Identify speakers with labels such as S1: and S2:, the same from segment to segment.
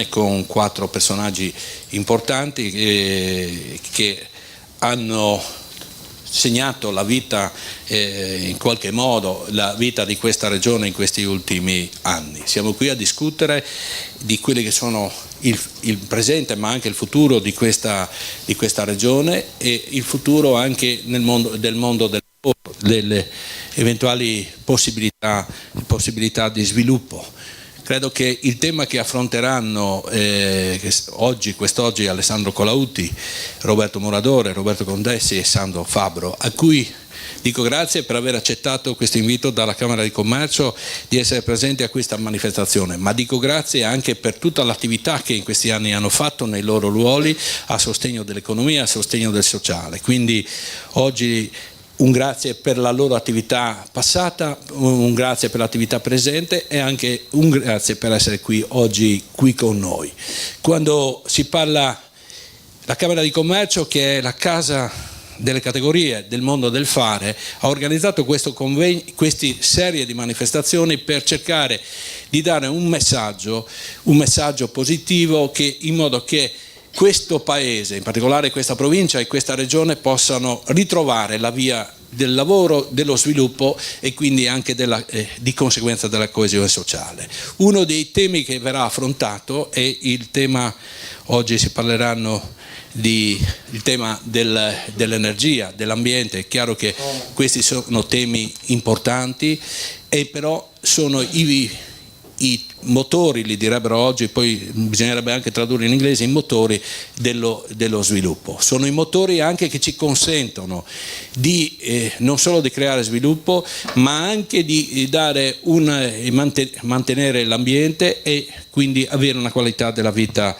S1: con 4 personaggi importanti che hanno segnato la vita, in qualche modo, la vita di questa regione in questi ultimi anni. Siamo qui a discutere di quelli che sono il presente ma anche il futuro di questa regione e il futuro anche del mondo del lavoro, delle eventuali possibilità di sviluppo. Credo che il tema che affronteranno quest'oggi Alessandro Colautti, Roberto Muradore, Roberto Condessi e Sandro Fabbro, a cui dico grazie per aver accettato questo invito dalla Camera di Commercio di essere presenti a questa manifestazione, ma dico grazie anche per tutta l'attività che in questi anni hanno fatto nei loro ruoli a sostegno dell'economia, a sostegno del sociale. Quindi oggi un grazie per la loro attività passata, un grazie per l'attività presente e anche un grazie per essere qui oggi qui con noi. Quando si parla la Camera di Commercio, che è la casa delle categorie del mondo del fare, ha organizzato queste serie di manifestazioni per cercare di dare un messaggio positivo, che in modo che questo paese, in particolare questa provincia e questa regione, possano ritrovare la via del lavoro, dello sviluppo e quindi anche di conseguenza della coesione sociale. Uno dei temi che verrà affrontato è il tema, oggi si parleranno il tema dell'energia, dell'ambiente. È chiaro che questi sono temi importanti e però sono i motori, li direbbero oggi, poi bisognerebbe anche tradurre in inglese, i motori dello sviluppo. Sono i motori anche che ci consentono non solo di creare sviluppo, ma anche di mantenere l'ambiente e quindi avere una qualità della vita,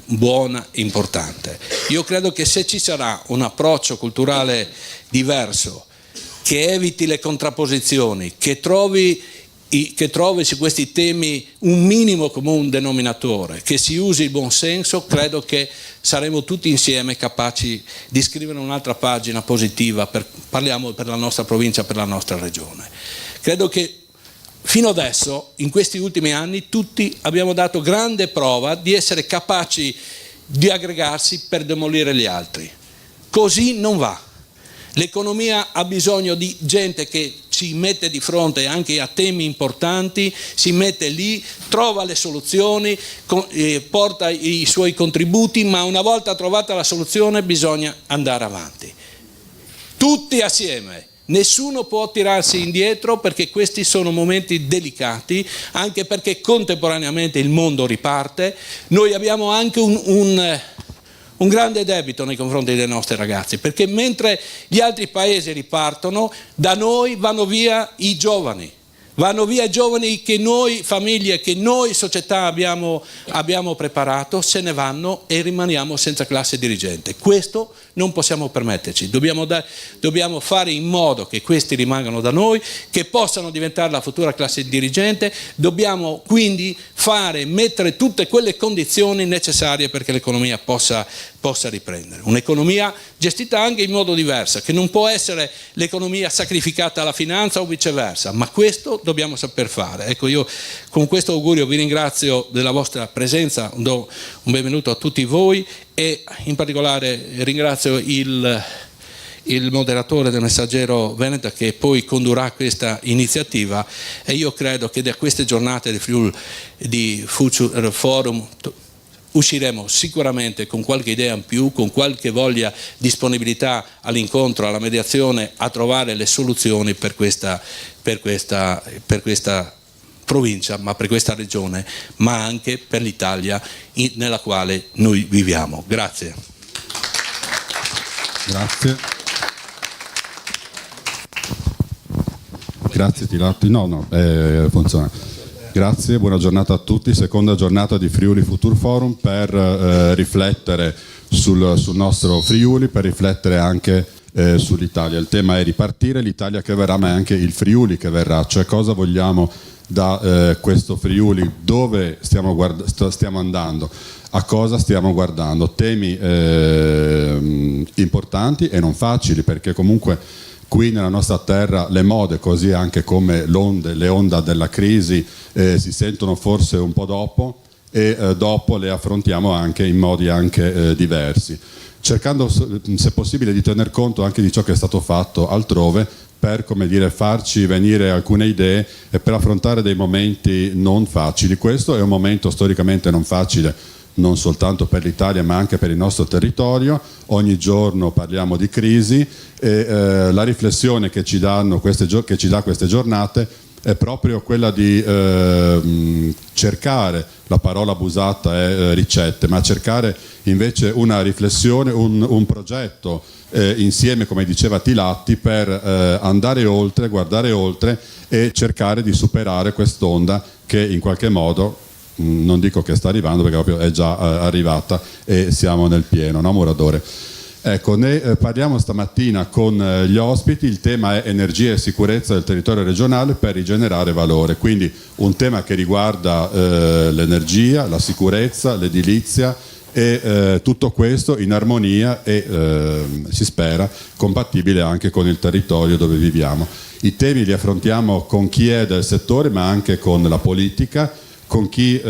S1: buona e importante. Io credo che se ci sarà un approccio culturale diverso, che eviti le contrapposizioni, che trovi su questi temi un minimo comune denominatore, che si usi il buon senso, credo che saremo tutti insieme capaci di scrivere un'altra pagina positiva, parliamo per la nostra provincia, per la nostra regione. Credo che fino adesso, in questi ultimi anni, tutti abbiamo dato grande prova di essere capaci di aggregarsi per demolire gli altri. Così non va. L'economia ha bisogno di gente che si mette di fronte anche a temi importanti, si mette lì, trova le soluzioni, porta i suoi contributi, ma una volta trovata la soluzione bisogna andare avanti. Tutti assieme, nessuno può tirarsi indietro, perché questi sono momenti delicati, anche perché contemporaneamente il mondo riparte. Noi abbiamo anche un grande debito nei confronti dei nostri ragazzi, perché mentre gli altri paesi ripartono, da noi vanno via i giovani che noi famiglie, che noi società abbiamo preparato, se ne vanno e rimaniamo senza classe dirigente. Questo non possiamo permetterci, dobbiamo fare in modo che questi rimangano da noi, che possano diventare la futura classe dirigente. Dobbiamo quindi mettere tutte quelle condizioni necessarie perché l'economia possa riprendere. Un'economia gestita anche in modo diverso, che non può essere l'economia sacrificata alla finanza o viceversa, ma questo dobbiamo saper fare. Ecco, io con questo augurio vi ringrazio della vostra presenza, do un benvenuto a tutti voi e in particolare ringrazio il moderatore del Messaggero Veneto, che poi condurrà questa iniziativa, e io credo che da queste giornate di Future Forum usciremo sicuramente con qualche idea in più, con qualche voglia, disponibilità all'incontro, alla mediazione, a trovare le soluzioni per questa provincia, ma per questa regione, ma anche per l'Italia nella quale noi viviamo. Grazie.
S2: Grazie. Grazie Tilatti. Funziona. Grazie, buona giornata a tutti. Seconda giornata di Friuli Future Forum per riflettere sul nostro Friuli, per riflettere anche sull'Italia. Il tema è ripartire, l'Italia che verrà, ma è anche il Friuli che verrà, cioè cosa vogliamo da questo Friuli, dove stiamo andando, a cosa stiamo guardando. Temi importanti e non facili, perché comunque qui nella nostra terra le mode, così anche come le onde della crisi, si sentono forse un po' dopo, e dopo le affrontiamo anche in modi anche diversi, cercando se possibile di tener conto anche di ciò che è stato fatto altrove per, come dire, farci venire alcune idee e per affrontare dei momenti non facili. Questo è un momento storicamente non facile, non soltanto per l'Italia ma anche per il nostro territorio. Ogni giorno parliamo di crisi e la riflessione che ci dà queste giornate è proprio quella di cercare, la parola abusata è ricette, ma cercare invece una riflessione, un progetto insieme, come diceva Tilatti, per andare oltre, guardare oltre e cercare di superare quest'onda che in qualche modo, non dico che sta arrivando perché proprio è già arrivata e siamo nel pieno, no Muradore? Ecco, ne parliamo stamattina con gli ospiti. Il tema è energia e sicurezza del territorio regionale per rigenerare valore, quindi un tema che riguarda l'energia, la sicurezza, l'edilizia e tutto questo in armonia e si spera compatibile anche con il territorio dove viviamo. I temi li affrontiamo con chi è del settore ma anche con la politica, con chi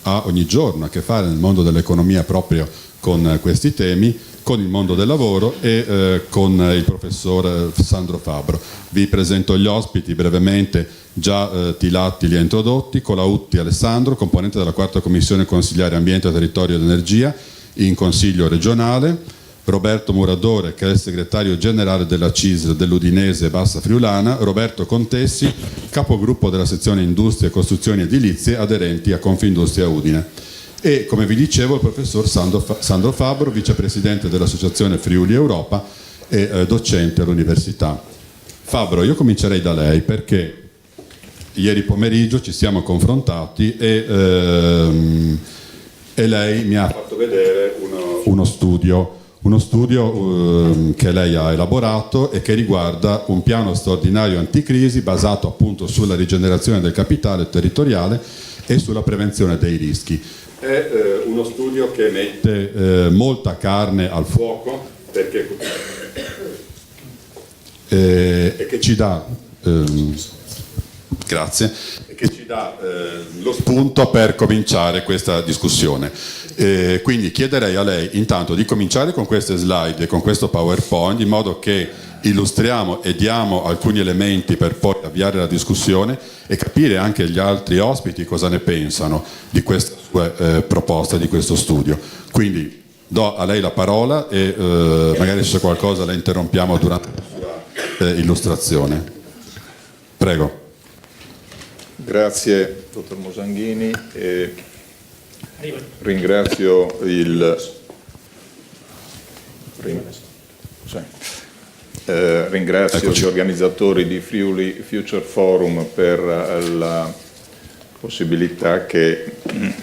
S2: ha ogni giorno a che fare nel mondo dell'economia proprio con questi temi, con il mondo del lavoro e con il professor Sandro Fabbro. Vi presento gli ospiti brevemente, già Tilatti li ha introdotti: Colautti Alessandro, componente della 4ª Commissione Consigliare Ambiente, Territorio ed Energia in Consiglio regionale; Roberto Muradore, che è il segretario generale della CISL dell'Udinese Bassa Friulana; Roberto Contessi, capogruppo della sezione Industrie e Costruzioni Edilizie aderenti a Confindustria Udine, e come vi dicevo il professor Sandro Fabbro, vicepresidente dell'Associazione Friuli Europa e docente all'Università. Fabbro, io comincerei da lei perché ieri pomeriggio ci siamo confrontati e lei mi ha fatto vedere uno studio che lei ha elaborato e che riguarda un piano straordinario anticrisi basato appunto sulla rigenerazione del capitale territoriale e sulla prevenzione dei rischi. È uno studio che mette molta carne al fuoco perché e che ci dà grazie, che ci dà lo spunto per cominciare questa discussione. Quindi chiederei a lei intanto di cominciare con queste slide e con questo PowerPoint, in modo che illustriamo e diamo alcuni elementi per poi avviare la discussione e capire anche gli altri ospiti cosa ne pensano di queste sue proposte, di questo studio. Quindi do a lei la parola e magari se c'è qualcosa la interrompiamo durante la sua illustrazione. Prego.
S3: Grazie dottor Mosanghini e ringrazio ringrazio gli organizzatori di Friuli Future Forum per la possibilità che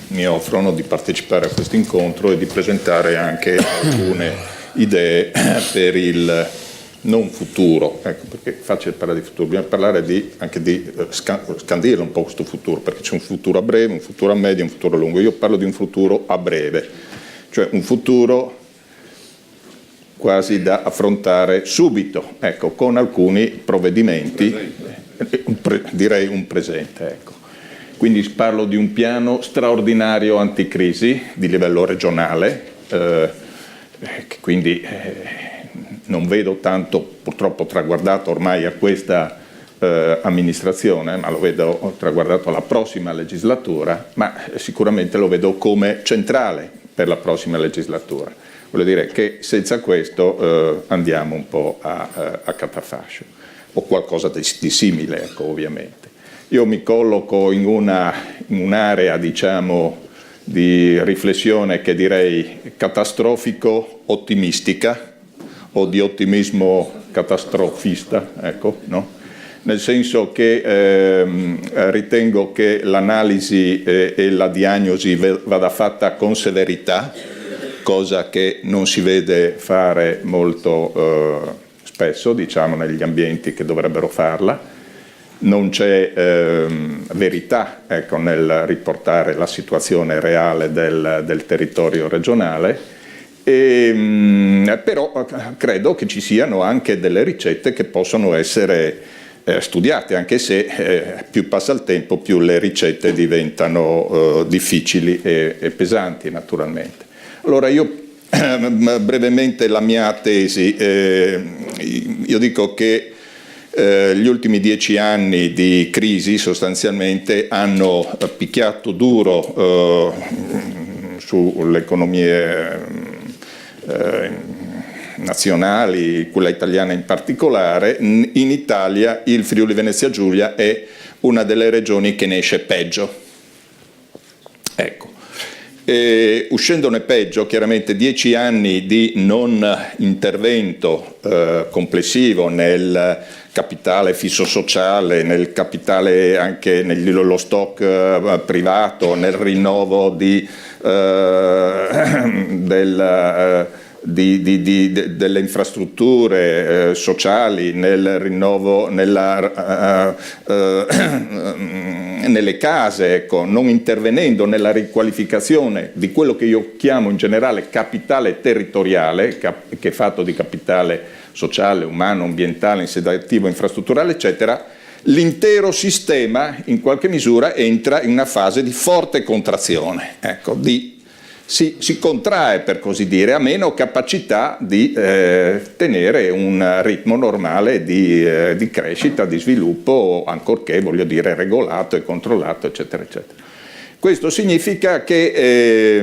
S3: mi offrono di partecipare a questo incontro e di presentare anche alcune idee per il non futuro, ecco, perché è facile parlare di futuro, bisogna parlare anche di scandire un po' questo futuro, perché c'è un futuro a breve, un futuro a medio e un futuro a lungo. Io parlo di un futuro a breve, cioè un futuro quasi da affrontare subito, ecco, con alcuni provvedimenti, direi un presente, ecco. Quindi parlo di un piano straordinario anticrisi di livello regionale, quindi non vedo tanto purtroppo traguardato ormai a questa amministrazione, ma lo vedo traguardato alla prossima legislatura, ma sicuramente lo vedo come centrale per la prossima legislatura. Voglio dire che senza questo andiamo un po' a catafascio, o qualcosa di simile, ecco, ovviamente. Io mi colloco in un'area, diciamo, di riflessione che direi catastrofico-ottimistica, o di ottimismo catastrofista, ecco, no? Nel senso che ritengo che l'analisi e la diagnosi vada fatta con severità, cosa che non si vede fare molto spesso, diciamo, negli ambienti che dovrebbero farla. Non c'è verità, ecco, nel riportare la situazione reale del territorio regionale, Però credo che ci siano anche delle ricette che possono essere studiate, anche se più passa il tempo più le ricette diventano difficili e pesanti, naturalmente. Allora io brevemente la mia tesi, io dico che gli ultimi 10 anni di crisi sostanzialmente hanno picchiato duro sulle economie nazionali, quella italiana in particolare. In Italia il Friuli Venezia Giulia è una delle regioni che ne esce peggio. Ecco. Uscendone peggio, chiaramente 10 anni di non intervento complessivo nel capitale fisso sociale, nel capitale anche nello stock privato, nel rinnovo delle infrastrutture sociali, nel rinnovo nelle case, ecco, non intervenendo nella riqualificazione di quello che io chiamo in generale capitale territoriale, che è fatto di capitale sociale, umano, ambientale, insediativo, infrastrutturale, eccetera, l'intero sistema in qualche misura entra in una fase di forte contrazione, ecco, si contrae, per così dire, ha meno capacità di tenere un ritmo normale di crescita, di sviluppo, ancorché, voglio dire, regolato e controllato, eccetera, eccetera. Questo significa che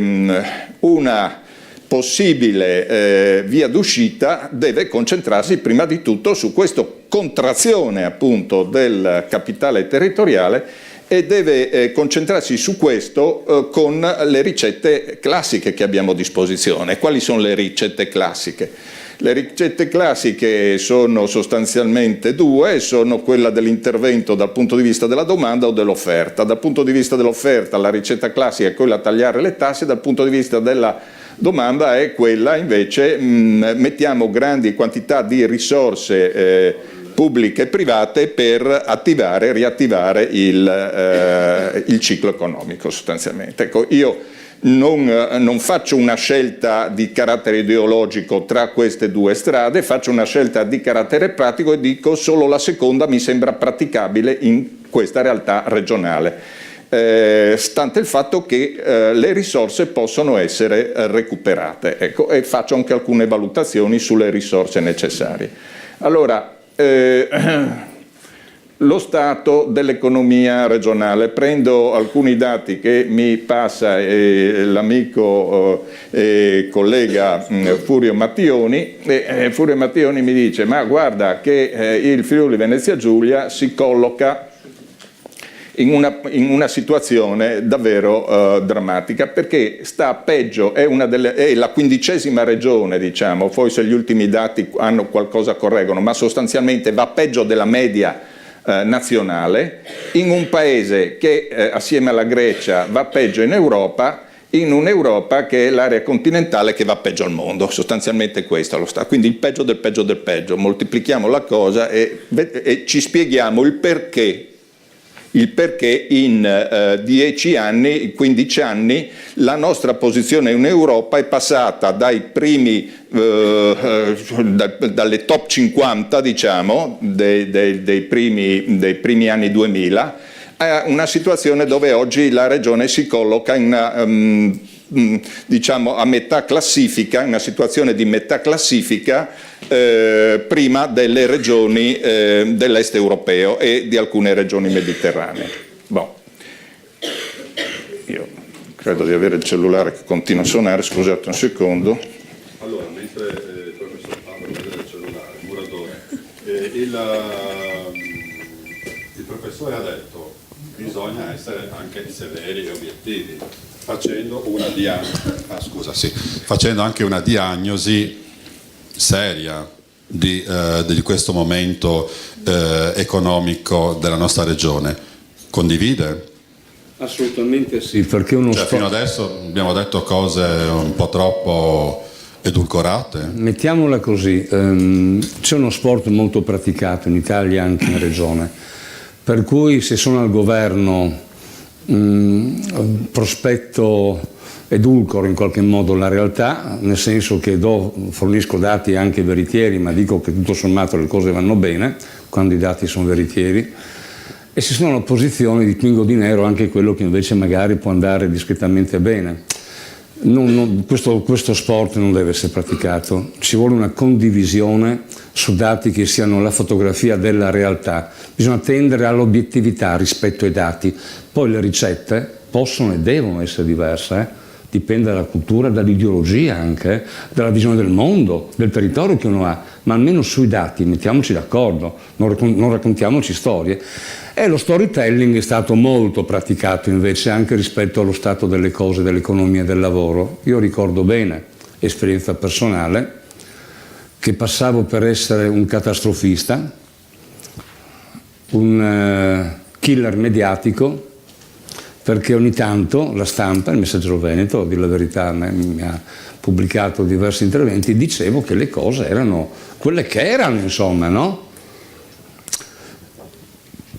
S3: una possibile via d'uscita deve concentrarsi prima di tutto su questa contrazione appunto del capitale territoriale e deve concentrarsi su questo con le ricette classiche che abbiamo a disposizione. Quali sono le ricette classiche? Le ricette classiche sono sostanzialmente due, sono quella dell'intervento dal punto di vista della domanda o dell'offerta. Dal punto di vista dell'offerta la ricetta classica è quella a tagliare le tasse, dal punto di vista della domanda è quella invece mettiamo grandi quantità di risorse pubbliche e private per attivare e riattivare il ciclo economico sostanzialmente. Ecco, io non faccio una scelta di carattere ideologico tra queste due strade, faccio una scelta di carattere pratico e dico solo la seconda mi sembra praticabile in questa realtà regionale. Stante il fatto che le risorse possono essere recuperate, ecco, e faccio anche alcune valutazioni sulle risorse necessarie. Allora, lo stato dell'economia regionale, prendo alcuni dati che mi passa l'amico collega Furio Mattioni, e Furio Mattioni mi dice ma guarda che il Friuli Venezia Giulia si colloca in una situazione davvero drammatica, perché sta peggio, è la 15ª regione, diciamo, poi se gli ultimi dati hanno qualcosa correggono, ma sostanzialmente va peggio della media nazionale, in un paese che assieme alla Grecia va peggio in Europa, in un'Europa che è l'area continentale che va peggio al mondo, sostanzialmente questo lo sta, quindi il peggio del peggio del peggio, moltiplichiamo la cosa e ci spieghiamo il perché in 10 anni, 15 anni la nostra posizione in Europa è passata dai primi, dalle top 50 diciamo, dei primi anni 2000 a una situazione dove oggi la regione si colloca in diciamo a metà classifica, in una situazione di metà classifica prima delle regioni dell'est europeo e di alcune regioni mediterranee. Bon. Io credo di avere il cellulare che continua a suonare, scusate un secondo.
S2: Allora, mentre il professor Paolo vede il cellulare, Muratore, il professore ha detto che bisogna essere anche severi e obiettivi, facendo anche una diagnosi seria di questo momento economico della nostra regione. Condivide?
S4: Assolutamente sì, perché
S2: fino adesso abbiamo detto cose un po' troppo edulcorate.
S4: Mettiamola così, c'è uno sport molto praticato in Italia, anche in regione, per cui se sono al governo prospetto edulcoro in qualche modo la realtà, nel senso che fornisco dati anche veritieri, ma dico che tutto sommato le cose vanno bene quando i dati sono veritieri, e si sono posizioni di pingo di nero anche quello che invece magari può andare discretamente bene. Questo sport non deve essere praticato, ci vuole una condivisione su dati che siano la fotografia della realtà, bisogna tendere all'obiettività rispetto ai dati, poi le ricette possono e devono essere diverse, dipende dalla cultura, dall'ideologia anche, dalla visione del mondo, del territorio che uno ha, ma almeno sui dati mettiamoci d'accordo, non raccontiamoci storie. E lo storytelling è stato molto praticato invece anche rispetto allo stato delle cose, dell'economia e del lavoro. Io ricordo bene, esperienza personale, che passavo per essere un catastrofista, un killer mediatico, perché ogni tanto la stampa, il Messaggero Veneto, a dire la verità, mi ha pubblicato diversi interventi, dicevo che le cose erano quelle che erano, insomma, no?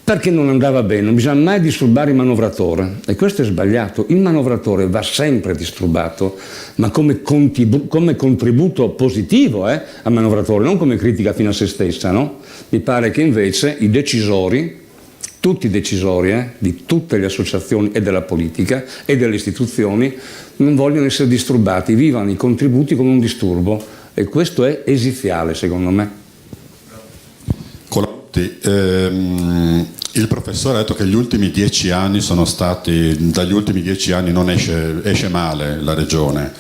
S4: Perché non andava bene, non bisogna mai disturbare il manovratore, e questo è sbagliato. Il manovratore va sempre disturbato, ma come contributo positivo al manovratore, non come critica fino a se stessa, no? Mi pare che invece i decisori, tutti i decisori di tutte le associazioni e della politica e delle istituzioni, non vogliono essere disturbati, vivano i contributi come un disturbo, e questo è esiziale secondo me.
S2: Il professore ha detto che gli ultimi 10 anni sono stati, dagli ultimi 10 anni non esce male la regione,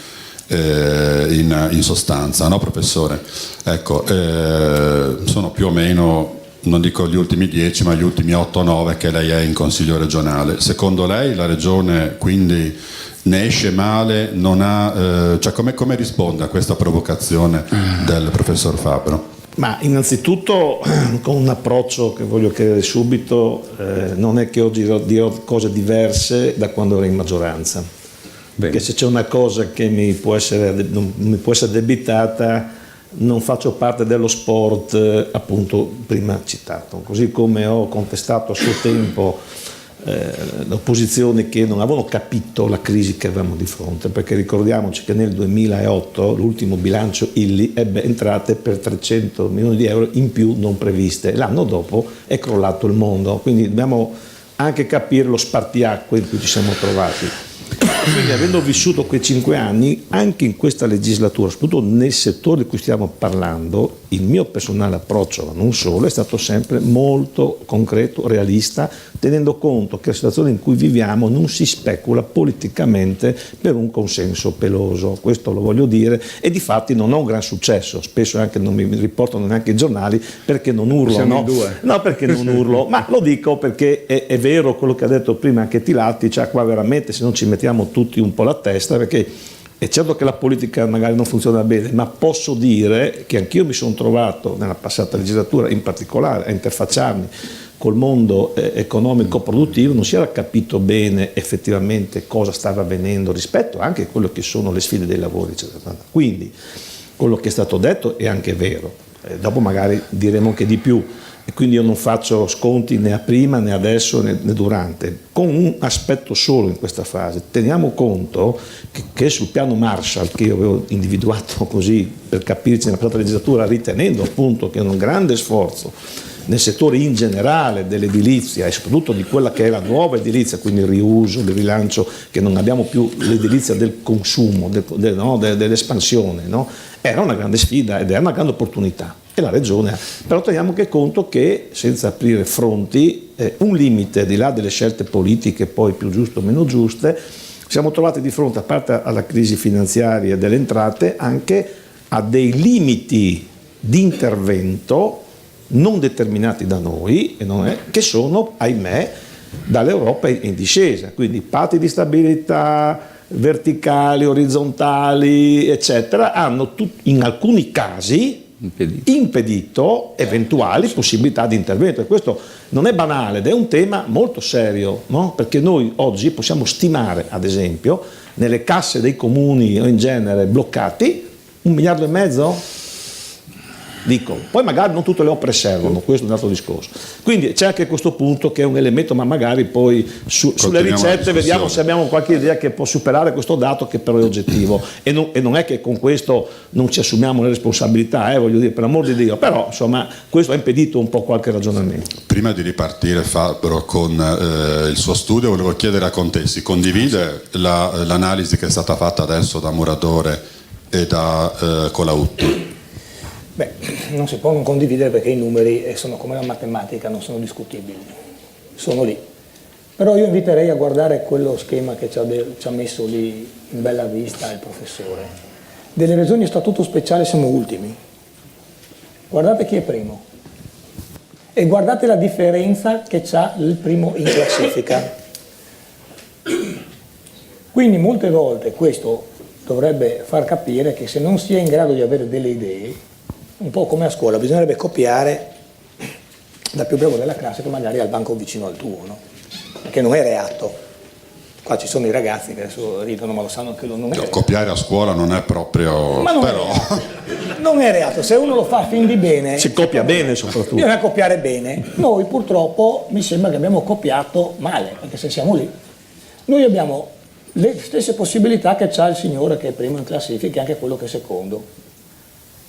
S2: in sostanza, no professore? Ecco, sono più o meno, non dico gli ultimi 10, ma gli ultimi 8-9 che lei è in Consiglio regionale. Secondo lei la regione quindi ne esce male, non ha, cioè come risponde a questa provocazione del professor Fabbro?
S5: Ma innanzitutto con un approccio che voglio chiarire subito, non è che oggi dirò cose diverse da quando ero in maggioranza.
S4: Bene.
S5: Perché se c'è una cosa che mi può essere addebitata, non faccio parte dello sport appunto prima citato, così come ho contestato a suo tempo le opposizioni che non avevano capito la crisi che avevamo di fronte, perché ricordiamoci che nel 2008 l'ultimo bilancio ILLI ebbe entrate per 300 milioni di euro in più non previste, l'anno dopo è crollato il mondo, quindi dobbiamo anche capire lo spartiacque in cui ci siamo trovati. Quindi avendo vissuto quei 5 anni, anche in questa legislatura, soprattutto nel settore di cui stiamo parlando, il mio personale approccio, ma non solo, è stato sempre molto concreto, realista, tenendo conto che la situazione in cui viviamo non si specula politicamente per un consenso peloso, questo lo voglio dire, e di fatti non ho un gran successo, spesso anche non mi riportano neanche i giornali perché non urlo,
S4: siamo
S5: no?
S4: in due.
S5: No, perché non urlo, ma lo dico perché è vero quello che ha detto prima anche Tilatti, cioè qua veramente se non ci mettiamo tutti un po' la testa, perché è certo che la politica magari non funziona bene, ma posso dire che anch'io mi sono trovato nella passata legislatura in particolare a interfacciarmi col mondo economico produttivo, non si era capito bene effettivamente cosa stava avvenendo rispetto anche a quello che sono le sfide dei lavori, eccetera. Quindi quello che è stato detto è anche vero, dopo magari diremo anche di più, e quindi io non faccio sconti né a prima né adesso né durante, con un aspetto solo in questa fase. Teniamo conto che sul piano Marshall, che io avevo individuato così per capirci nella passata legislatura, ritenendo appunto che è un grande sforzo nel settore in generale dell'edilizia e soprattutto di quella che è la nuova edilizia, quindi il riuso, il rilancio, che non abbiamo più l'edilizia del consumo, dell'espansione, no? Era una grande sfida ed era una grande opportunità. E la Regione ha. Però teniamo anche conto che, senza aprire fronti, un limite, di là delle scelte politiche poi più giuste o meno giuste, siamo trovati di fronte, a parte alla crisi finanziaria delle entrate, anche a dei limiti di intervento non determinati da noi, che sono, ahimè, dall'Europa in discesa. Quindi patti di stabilità verticali, orizzontali, eccetera, hanno in alcuni casi impedito eventuali possibilità di intervento, e questo non è banale ed è un tema molto serio, no? Perché noi oggi possiamo stimare, ad esempio, nelle casse dei comuni o in genere bloccati 1,5 miliardi, dico, poi magari non tutte le opere servono, questo è un altro discorso. Quindi c'è anche questo punto che è un elemento, ma magari poi sulle ricette vediamo se abbiamo qualche idea che può superare questo dato, che però è oggettivo, e non è che con questo non ci assumiamo le responsabilità, voglio dire, per l'amor di Dio, però insomma questo ha impedito un po' qualche ragionamento.
S2: Prima di ripartire, Fabbro, con il suo studio, volevo chiedere a Contesi, condivide l'analisi che è stata fatta adesso da Muratore e da Colautti?
S6: Beh, non si può non condividere, perché i numeri sono come la matematica, non sono discutibili, sono lì. Però io inviterei a guardare quello schema che ci ha messo lì in bella vista il professore. Delle regioni a statuto speciale siamo ultimi. Guardate chi è primo. E guardate la differenza che c'ha il primo in classifica. Quindi molte volte questo dovrebbe far capire che se non si è in grado di avere delle idee, un po' come a scuola, bisognerebbe copiare dal più bravo della classe, che magari ha il banco vicino al tuo, no? Perché non è reato. Qua ci sono i ragazzi che adesso ridono, ma lo sanno che non è reato.
S2: Copiare a scuola non è proprio...
S6: Ma non è reato, se uno lo fa a fin di bene...
S5: Si copia bene soprattutto.
S6: Bisogna copiare bene. Noi purtroppo mi sembra che abbiamo copiato male, perché se siamo lì, noi abbiamo le stesse possibilità che c'ha il signore che è primo in classifica e anche quello che è secondo.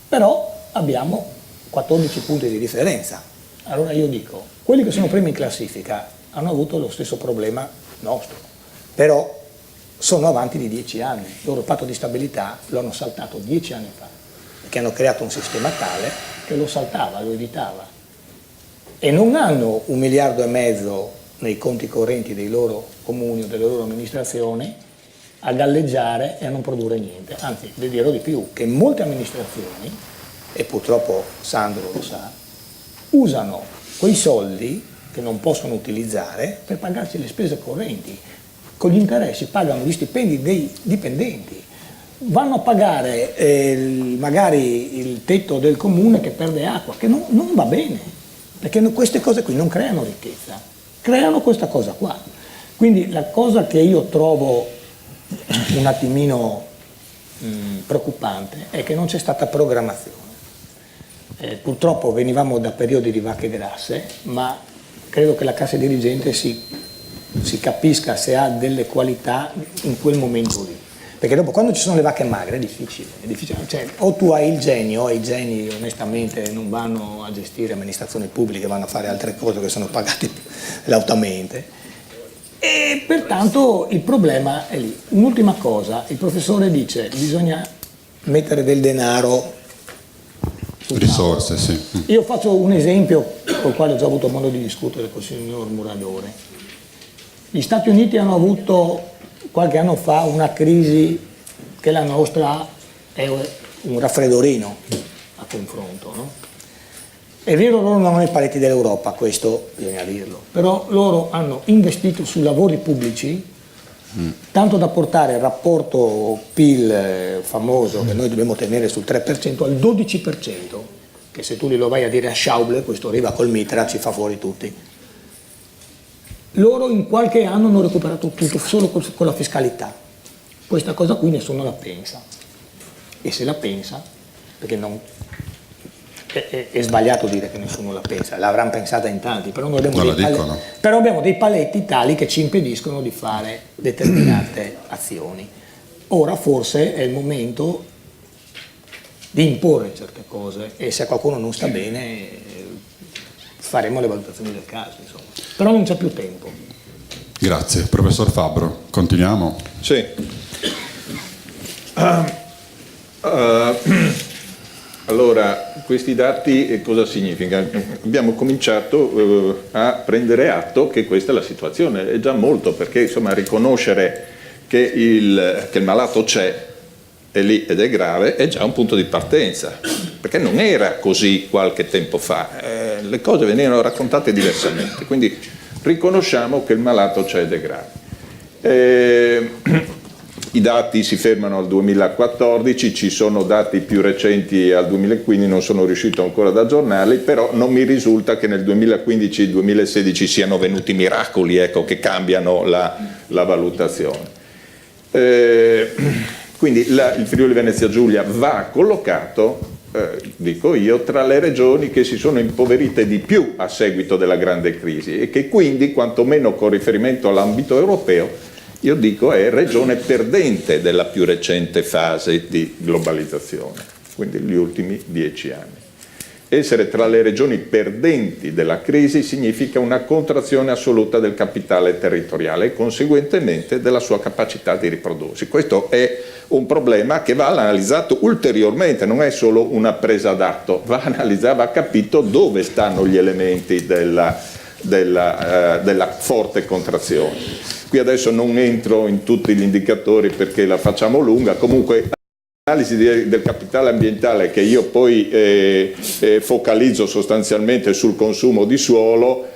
S6: Però abbiamo 14 punti di differenza. Allora io dico, quelli che sono primi in classifica hanno avuto lo stesso problema nostro, però sono avanti di 10 anni. Loro il patto di stabilità lo hanno saltato 10 anni fa, perché hanno creato un sistema tale che lo saltava, lo evitava. E non hanno 1,5 miliardi nei conti correnti dei loro comuni o delle loro amministrazioni a galleggiare e a non produrre niente. Anzi, vi dirò di più, che molte amministrazioni, e purtroppo Sandro lo sa, usano quei soldi che non possono utilizzare per pagarci le spese correnti. Con gli interessi pagano gli stipendi dei dipendenti, vanno a pagare magari il tetto del comune che perde acqua, che non va bene, perché queste cose qui non creano ricchezza, creano questa cosa qua. Quindi la cosa che io trovo un attimino preoccupante è che non c'è stata programmazione. Purtroppo venivamo da periodi di vacche grasse, ma credo che la classe dirigente si capisca se ha delle qualità in quel momento lì. Perché dopo, quando ci sono le vacche magre, è difficile. Cioè, o tu hai il genio, o i geni onestamente non vanno a gestire amministrazioni pubbliche, vanno a fare altre cose che sono pagate lautamente. E pertanto il problema è lì. Un'ultima cosa, il professore dice che bisogna mettere del denaro.
S2: Risorse, sì.
S6: Io faccio un esempio col quale ho già avuto modo di discutere con il signor Muratore. Gli Stati Uniti hanno avuto qualche anno fa una crisi che la nostra è un raffreddorino a confronto, no? È vero, loro non hanno i paletti dell'Europa, questo bisogna dirlo, però loro hanno investito su lavori pubblici tanto da portare il rapporto PIL famoso che noi dobbiamo tenere sul 3% al 12%, che se tu glielo vai a dire a Schauble, questo arriva col mitra, ci fa fuori tutti. Loro in qualche anno hanno recuperato tutto solo con la fiscalità. Questa cosa qui nessuno la pensa. E se la pensa, perché non... È sbagliato dire che nessuno la pensa, l'avranno pensata in tanti, però noi abbiamo dei paletti tali che ci impediscono di fare determinate azioni. Ora forse è il momento di imporre certe cose e se a qualcuno non sta bene faremo le valutazioni del caso, insomma. Però non c'è più tempo.
S2: Grazie. Professor Fabbro, continuiamo?
S3: Sì. Allora, questi dati cosa significano? Abbiamo cominciato a prendere atto che questa è la situazione, è già molto, perché insomma riconoscere che il malato c'è, è lì ed è grave, è già un punto di partenza, perché non era così qualche tempo fa, le cose venivano raccontate diversamente, quindi riconosciamo che il malato c'è ed è grave. I dati si fermano al 2014, ci sono dati più recenti al 2015, non sono riuscito ancora ad aggiornarli, però non mi risulta che nel 2015-2016 siano venuti miracoli, ecco, che cambiano la valutazione. Quindi il Friuli Venezia Giulia va collocato dico io, tra le regioni che si sono impoverite di più a seguito della grande crisi e che quindi, quantomeno con riferimento all'ambito europeo, io dico è regione perdente della più recente fase di globalizzazione, quindi gli ultimi 10 anni. Essere tra le regioni perdenti della crisi significa una contrazione assoluta del capitale territoriale e conseguentemente della sua capacità di riprodursi. Questo è un problema che va analizzato ulteriormente, non è solo una presa d'atto, va analizzato, va capito dove stanno gli elementi della forte contrazione. Qui adesso non entro in tutti gli indicatori perché la facciamo lunga, comunque l'analisi del capitale ambientale che io poi focalizzo sostanzialmente sul consumo di suolo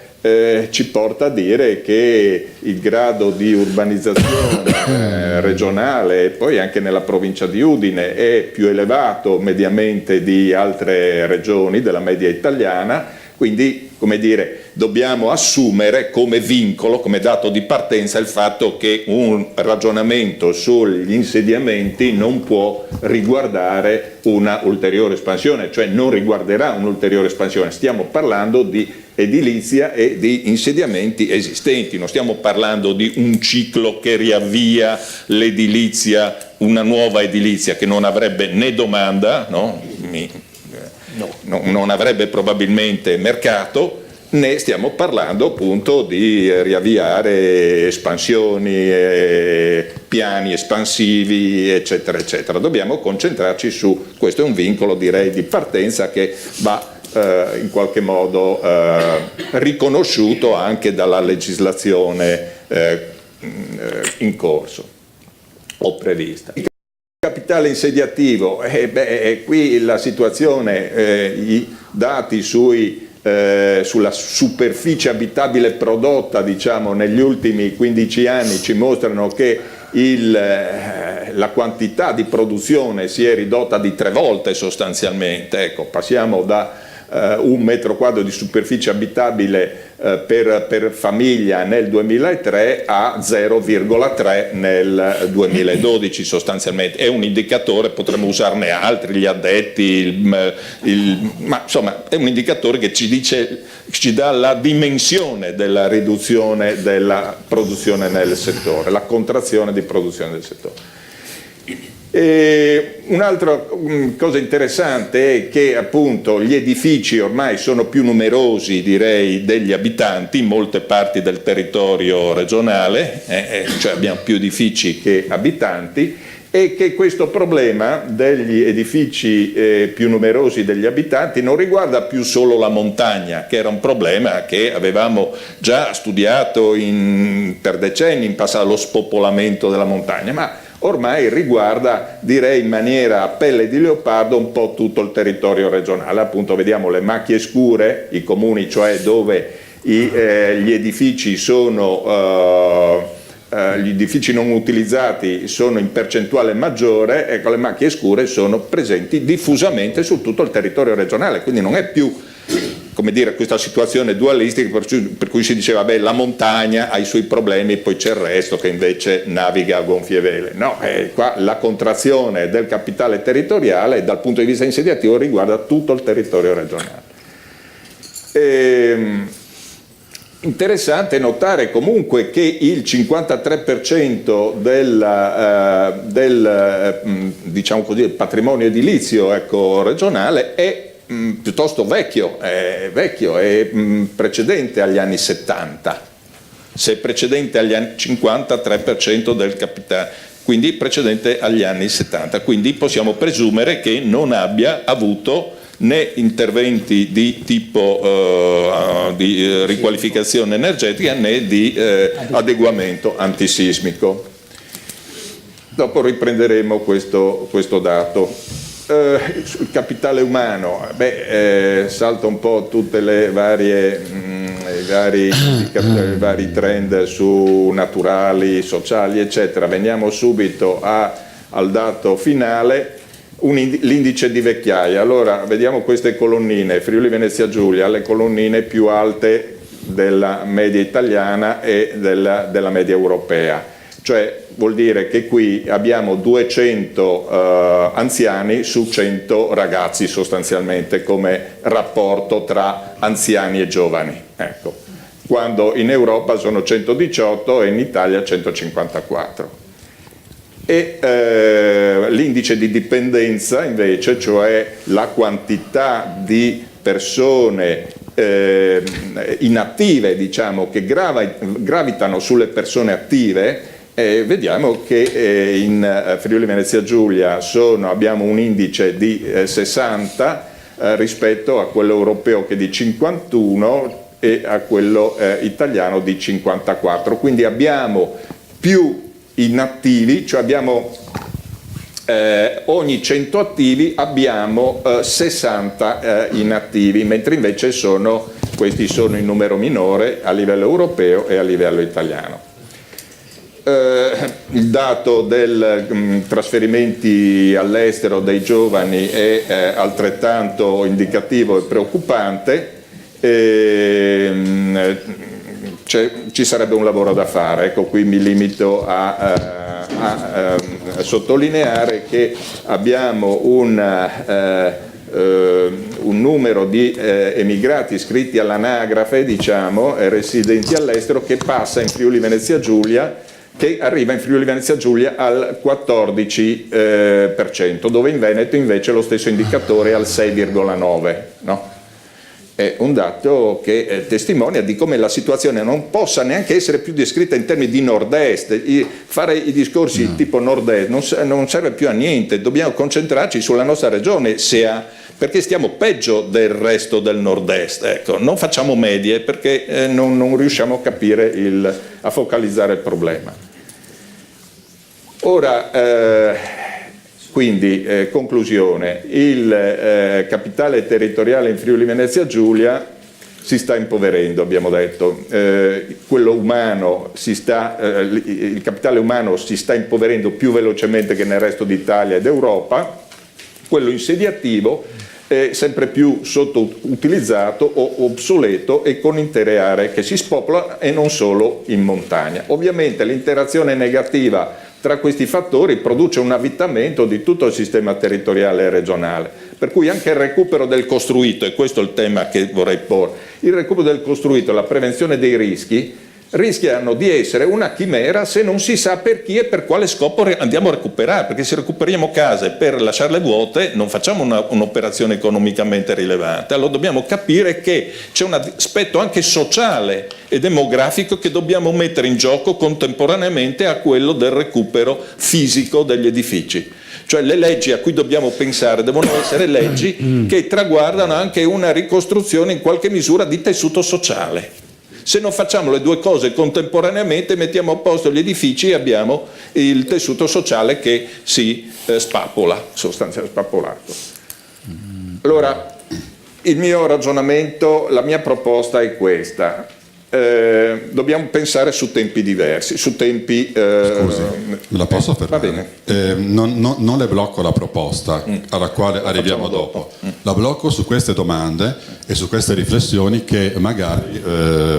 S3: ci porta a dire che il grado di urbanizzazione regionale e poi anche nella provincia di Udine è più elevato mediamente di altre regioni della media italiana, quindi come dire, dobbiamo assumere come vincolo, come dato di partenza il fatto che un ragionamento sugli insediamenti non può riguardare una ulteriore espansione, cioè non riguarderà un'ulteriore espansione, stiamo parlando di edilizia e di insediamenti esistenti, non stiamo parlando di un ciclo che riavvia l'edilizia, una nuova edilizia che non avrebbe né domanda, non avrebbe probabilmente mercato, né stiamo parlando appunto di riavviare espansioni, piani espansivi, eccetera, eccetera. Dobbiamo concentrarci su, questo è un vincolo direi di partenza che va in qualche modo riconosciuto anche dalla legislazione in corso o prevista. Il capitale insediativo, qui la situazione, i dati sulla superficie abitabile prodotta diciamo negli ultimi 15 anni ci mostrano che la quantità di produzione si è ridotta di 3 volte sostanzialmente, ecco, passiamo da 1 metro quadro di superficie abitabile per famiglia nel 2003 a 0,3 nel 2012 sostanzialmente. È un indicatore, potremmo usarne altri, gli addetti, ma insomma è un indicatore che ci dà la dimensione della riduzione della produzione nel settore, la contrazione di produzione del settore. Un'altra cosa interessante è che appunto gli edifici ormai sono più numerosi direi degli abitanti in molte parti del territorio regionale, cioè abbiamo più edifici che abitanti, e che questo problema degli edifici più numerosi degli abitanti non riguarda più solo la montagna, che era un problema che avevamo già studiato per decenni in passato, lo spopolamento della montagna, ma ormai riguarda, direi in maniera a pelle di leopardo, un po' tutto il territorio regionale. Appunto vediamo le macchie scure, i comuni cioè dove gli edifici gli edifici non utilizzati sono in percentuale maggiore, ecco, le macchie scure sono presenti diffusamente su tutto il territorio regionale, quindi non è più, come dire, questa situazione dualistica per cui si diceva la montagna ha i suoi problemi, poi c'è il resto che invece naviga a gonfie vele. No, qua la contrazione del capitale territoriale dal punto di vista insediativo riguarda tutto il territorio regionale. Interessante notare comunque che il 53% del diciamo così, patrimonio edilizio regionale è piuttosto vecchio, è precedente agli anni 70, se è precedente agli anni 53% del capitale, quindi precedente agli anni 70, quindi possiamo presumere che non abbia avuto né interventi di tipo di riqualificazione energetica né di adeguamento antisismico. Dopo riprenderemo questo dato. Il capitale umano, salta un po' tutte le i vari trend su naturali, sociali, eccetera. Veniamo subito al dato finale. L'indice di vecchiaia. Allora vediamo queste colonnine, Friuli Venezia Giulia, le colonnine più alte della media italiana e della media europea. cioè vuol dire che qui abbiamo 200 anziani su 100 ragazzi sostanzialmente come rapporto tra anziani e giovani, ecco, quando in Europa sono 118 e in Italia 154. E l'indice di dipendenza invece, cioè la quantità di persone inattive, diciamo, che gravitano sulle persone attive, vediamo che in Friuli Venezia Giulia abbiamo un indice di 60 rispetto a quello europeo che è di 51 e a quello italiano di 54, quindi abbiamo più inattivi, cioè abbiamo ogni 100 attivi abbiamo 60 inattivi, mentre invece questi sono in numero minore a livello europeo e a livello italiano. Il dato dei trasferimenti all'estero dei giovani è altrettanto indicativo e preoccupante. Ci sarebbe un lavoro da fare, ecco, qui mi limito a sottolineare che abbiamo un numero di emigrati iscritti all'anagrafe, diciamo, residenti all'estero, che passa in Friuli Venezia Giulia, che arriva in Friuli Venezia Giulia al 14%, dove in Veneto invece lo stesso indicatore è al 6,9%, no? È un dato che testimonia di come la situazione non possa neanche essere più descritta in termini di nord-est. Fare i discorsi tipo nord-est non serve più a niente, dobbiamo concentrarci sulla nostra regione, perché stiamo peggio del resto del nord-est. Ecco, non facciamo medie perché non riusciamo a capire, a focalizzare il problema. Ora, quindi, conclusione, il capitale territoriale in Friuli Venezia Giulia si sta impoverendo, abbiamo detto, quello umano il capitale umano si sta impoverendo più velocemente che nel resto d'Italia ed Europa, quello insediativo è sempre più sottoutilizzato o obsoleto e con intere aree che si spopolano e non solo in montagna. Ovviamente l'interazione negativa tra questi fattori produce un avvittamento di tutto il sistema territoriale e regionale, per cui anche il recupero del costruito, e questo è il tema che vorrei porre, il recupero del costruito e la prevenzione dei rischi rischiano di essere una chimera se non si sa per chi e per quale scopo andiamo a recuperare, perché se recuperiamo case per lasciarle vuote non facciamo un'operazione economicamente rilevante. Allora dobbiamo capire che c'è un aspetto anche sociale e demografico che dobbiamo mettere in gioco contemporaneamente a quello del recupero fisico degli edifici. Cioè le leggi a cui dobbiamo pensare devono essere leggi che traguardano anche una ricostruzione in qualche misura di tessuto sociale. Se non facciamo le due cose contemporaneamente, mettiamo a posto gli edifici e abbiamo il tessuto sociale che si spapola, sostanzialmente spapolato. Allora, il mio ragionamento, la mia proposta è questa. Dobbiamo pensare su tempi diversi, su tempi...
S2: Scusi, me la posso fermare?
S3: Va bene.
S2: Non le blocco la proposta alla quale arriviamo dopo. La blocco su queste domande e su queste riflessioni che magari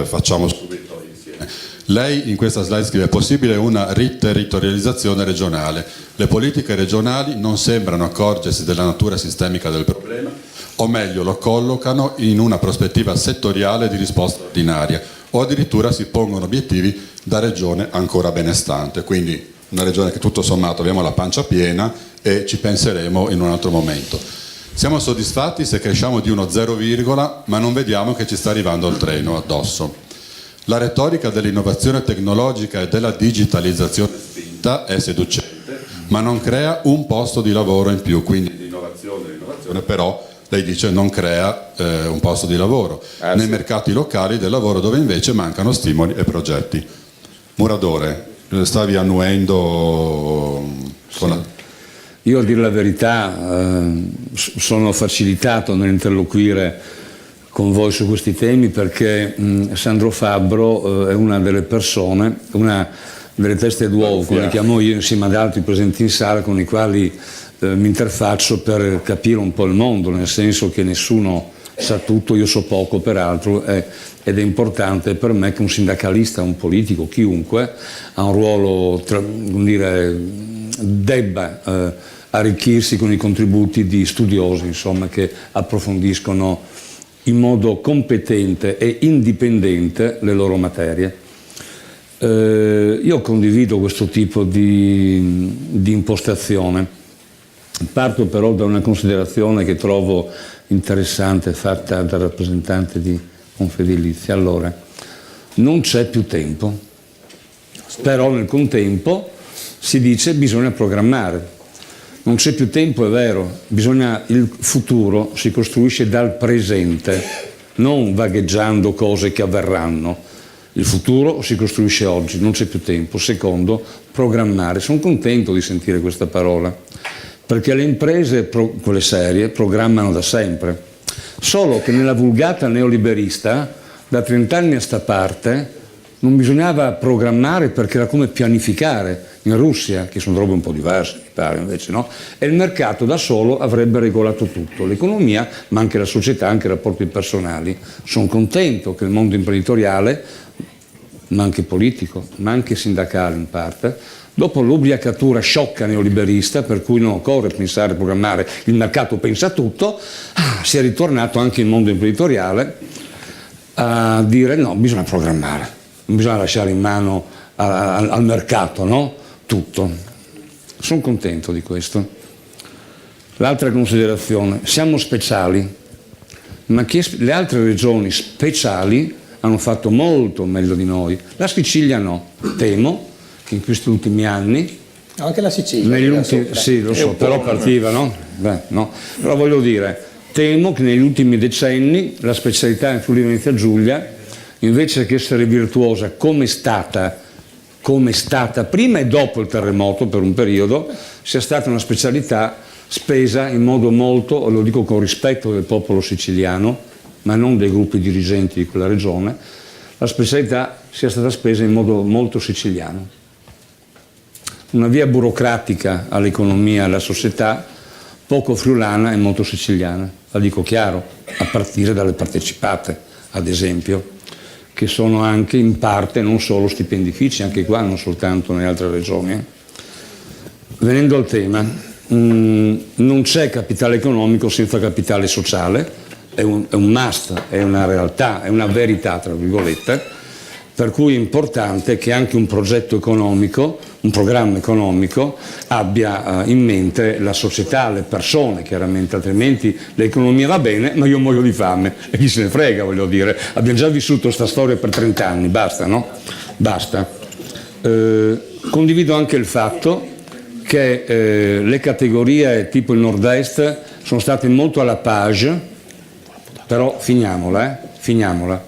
S2: facciamo subito insieme. Lei in questa slide scrive: è possibile una riterritorializzazione regionale. Le politiche regionali non sembrano accorgersi della natura sistemica del problema, o meglio lo collocano in una prospettiva settoriale di risposta ordinaria, o addirittura si pongono obiettivi da regione ancora benestante, quindi una regione che tutto sommato abbiamo la pancia piena e ci penseremo in un altro momento. Siamo soddisfatti se cresciamo di uno 0, ma non vediamo che ci sta arrivando il treno addosso. La retorica dell'innovazione tecnologica e della digitalizzazione spinta è seducente, ma non crea un posto di lavoro in più, quindi l'innovazione però lei dice non crea un posto di lavoro nei mercati locali del lavoro, dove invece mancano stimoli e progetti. Muradore, stavi annuendo con la...
S4: Io, a dire la verità, sono facilitato nell'interloquire con voi su questi temi perché Sandro Fabbro è una delle persone, una delle teste d'uovo, come le chiamo io, insieme ad altri presenti in sala, con i quali mi interfaccio per capire un po' il mondo, nel senso che nessuno sa tutto, io so poco peraltro, ed è importante per me che un sindacalista, un politico, chiunque, ha un ruolo, debba arricchirsi con i contributi di studiosi, insomma, che approfondiscono in modo competente e indipendente le loro materie. Io condivido questo tipo di impostazione. Parto però da una considerazione che trovo interessante fatta dal rappresentante di Confedilizia. Allora, non c'è più tempo, però nel contempo si dice bisogna programmare. Non c'è più tempo, è vero, il futuro si costruisce dal presente, non vagheggiando cose che avverranno. Il futuro si costruisce oggi, non c'è più tempo. Secondo, programmare. Sono contento di sentire questa parola, perché le imprese, quelle serie, programmano da sempre. Solo che nella vulgata neoliberista, da 30 anni a sta parte, non bisognava programmare perché era come pianificare. In Russia, che sono robe un po' diverse, mi pare, invece no, e il mercato da solo avrebbe regolato tutto, l'economia, ma anche la società, anche i rapporti personali. Sono contento che il mondo imprenditoriale, ma anche politico, ma anche sindacale in parte, dopo l'ubriacatura sciocca neoliberista, per cui non occorre pensare a programmare, il mercato pensa a tutto, si è ritornato anche il mondo imprenditoriale a dire no, bisogna programmare, non bisogna lasciare in mano al mercato, no? Tutto. Sono contento di questo. L'altra considerazione, siamo speciali, ma le altre regioni speciali hanno fatto molto meglio di noi. La Sicilia no. Temo che in questi ultimi anni,
S6: anche la Sicilia,
S4: sì, lo so, però partiva, no? Beh, no. Però voglio dire, temo che negli ultimi decenni la specialità in Friuli Venezia Giulia, invece che essere virtuosa come è stata prima e dopo il terremoto per un periodo, sia stata una specialità spesa in modo molto, lo dico con rispetto del popolo siciliano, ma non dei gruppi dirigenti di quella regione, la specialità sia stata spesa in modo molto siciliano. Una via burocratica all'economia e alla società, poco friulana e molto siciliana, la dico chiaro, a partire dalle partecipate, ad esempio, che sono anche in parte non solo stipendifici, anche qua, non soltanto nelle altre regioni. Venendo al tema, non c'è capitale economico senza capitale sociale, è un must, è una realtà, è una verità, tra virgolette, per cui è importante che anche un progetto economico, un programma economico, abbia in mente la società, le persone, chiaramente, altrimenti l'economia va bene, ma io muoio di fame, e chi se ne frega, voglio dire, abbiamo già vissuto questa storia per 30 anni, basta, no? Basta. Condivido anche il fatto che le categorie tipo il nord-est sono state molto alla page, però finiamola.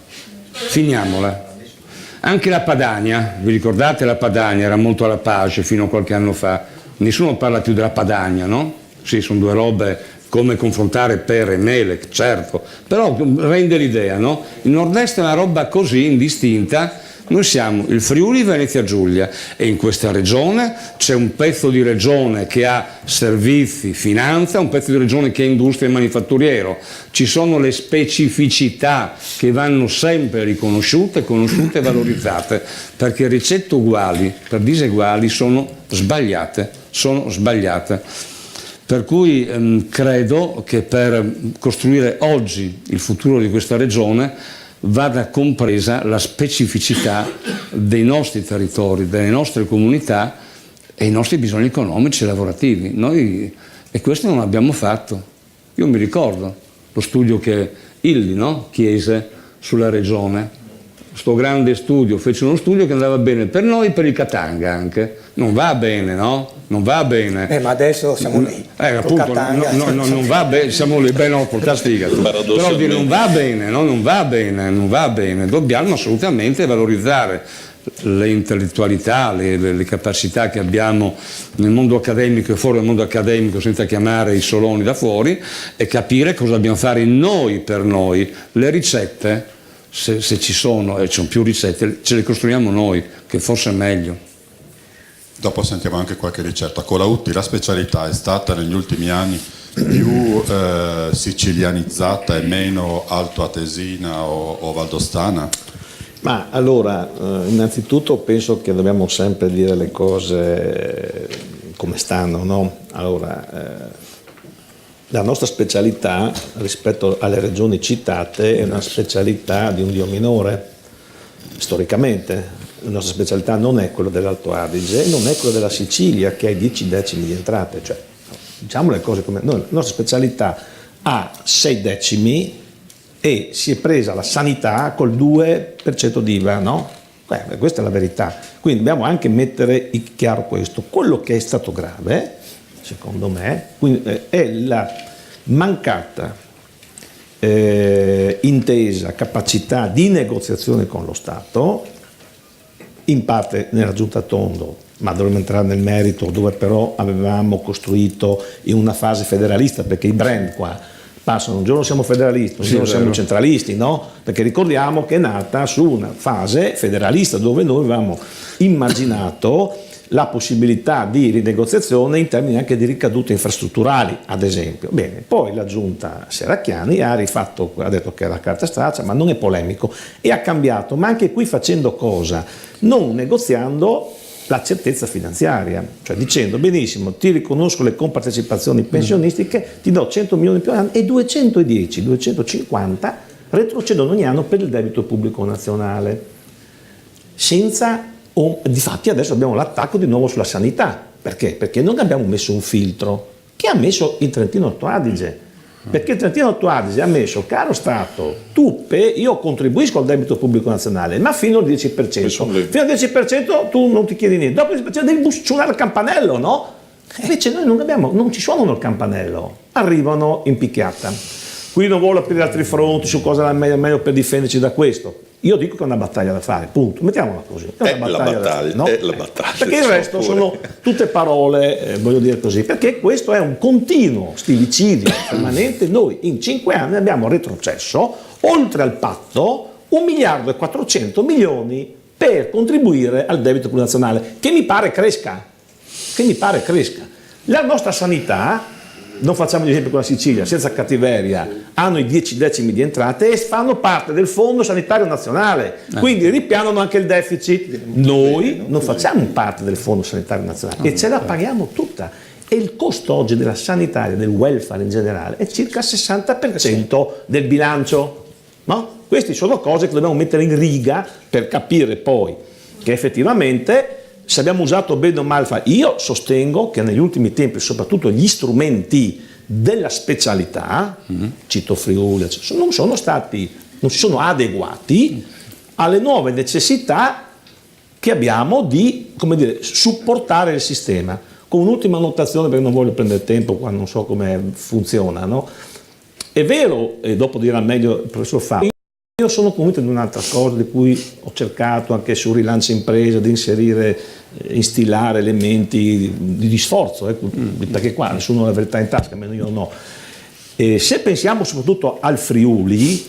S4: Anche la Padania, vi ricordate la Padania? Era molto alla page fino a qualche anno fa. Nessuno parla più della Padania, no? Sì, sono due robe come confrontare pere e mele, certo, però rende l'idea, no? Il nord-est è una roba così indistinta. Noi siamo il Friuli Venezia Giulia e in questa regione c'è un pezzo di regione che ha servizi, finanza, un pezzo di regione che ha industria e manifatturiero. Ci sono le specificità che vanno sempre riconosciute, conosciute e valorizzate, perché ricette uguali per diseguali sono sbagliate. Per cui credo che per costruire oggi il futuro di questa regione vada compresa la specificità dei nostri territori, delle nostre comunità e i nostri bisogni economici e lavorativi. Noi, e questo non l'abbiamo fatto. Io mi ricordo lo studio che Illy, no? chiese sulla regione, sto grande studio, fece uno studio che andava bene per noi e per il Katanga anche. Non va bene, no? Non va bene.
S6: Ma adesso siamo lì.
S4: Appunto, non va bene, siamo lì, beh no, portastiga. Però dire non va bene, no? Non va bene. Dobbiamo assolutamente valorizzare le intellettualità, le capacità che abbiamo nel mondo accademico e fuori dal mondo accademico, senza chiamare i soloni da fuori, e capire cosa dobbiamo fare noi per noi. Le ricette, se ci sono, e ci sono più ricette, ce le costruiamo noi, che forse è meglio.
S2: Dopo sentiamo anche qualche ricetta. Colautti, la specialità è stata negli ultimi anni più sicilianizzata e meno altoatesina o valdostana?
S5: Ma allora, innanzitutto penso che dobbiamo sempre dire le cose come stanno, no? Allora, la nostra specialità rispetto alle regioni citate è una specialità di un Dio minore, storicamente. La nostra specialità non è quella dell'Alto Adige, non è quella della Sicilia che ha i 10 decimi di entrate, cioè diciamo le cose come noi. La nostra specialità ha 6 decimi e si è presa la sanità col 2% di IVA, no? Questa è la verità. Quindi dobbiamo anche mettere in chiaro questo. Quello che è stato grave, secondo me, è la mancata intesa, capacità di negoziazione con lo Stato, in parte nella Giunta Tondo, ma dovremmo entrare nel merito, dove però avevamo costruito in una fase federalista, perché i brand qua passano, un giorno siamo federalisti, un giorno siamo centralisti, no? Perché ricordiamo che è nata su una fase federalista dove noi avevamo immaginato la possibilità di rinegoziazione in termini anche di ricadute infrastrutturali, ad esempio. Bene, poi la Giunta Serracchiani ha rifatto, ha detto che era carta straccia, ma non è polemico, e ha cambiato, ma anche qui facendo cosa? Non negoziando la certezza finanziaria, cioè dicendo benissimo, ti riconosco le compartecipazioni pensionistiche, ti do 100 milioni più anni e 210, 250 retrocedono ogni anno per il debito pubblico nazionale. Difatti adesso abbiamo l'attacco di nuovo sulla sanità. Perché? Perché non abbiamo messo un filtro che ha messo il Trentino Alto Adige. Perché il Trentino Alto Adige ha messo, caro Stato, io contribuisco al debito pubblico nazionale, ma fino al 10%. Fino al 10% tu non ti chiedi niente, dopo il 10% devi suonare il campanello, no? Invece noi non ci suonano il campanello, arrivano in picchiata. Qui non voglio aprire altri fronti su cosa è meglio per difenderci da questo. Io dico che è una battaglia da fare, punto. Mettiamola così. È la battaglia. Perché il resto sono tutte parole, voglio dire così, perché questo è un continuo stilicidio permanente. Noi in 5 anni abbiamo retrocesso, oltre al patto, 1 miliardo e 400 milioni per contribuire al debito pubblico nazionale, che mi pare cresca. La nostra sanità, non facciamo gli esempi con la Sicilia, senza cattiveria, hanno i 10 decimi di entrate e fanno parte del Fondo Sanitario Nazionale, quindi ripianano anche il deficit. Noi non facciamo parte del Fondo Sanitario Nazionale e ce la paghiamo tutta. E il costo oggi della sanitaria, del welfare in generale, è circa il 60% del bilancio. No? Queste sono cose che dobbiamo mettere in riga per capire poi che effettivamente, se abbiamo usato bene o male, io sostengo che negli ultimi tempi, soprattutto gli strumenti della specialità, cito Friuli, non si sono adeguati alle nuove necessità che abbiamo di, come dire, supportare il sistema. Con un'ultima annotazione, perché non voglio prendere tempo qua, non so come funziona, no? È vero, e dopo dirà meglio il professor Fabio, io sono convinto di un'altra cosa di cui ho cercato anche su Rilancio Impresa di instillare elementi di sforzo, perché qua nessuno ha la verità in tasca, almeno io no. Se pensiamo soprattutto al Friuli,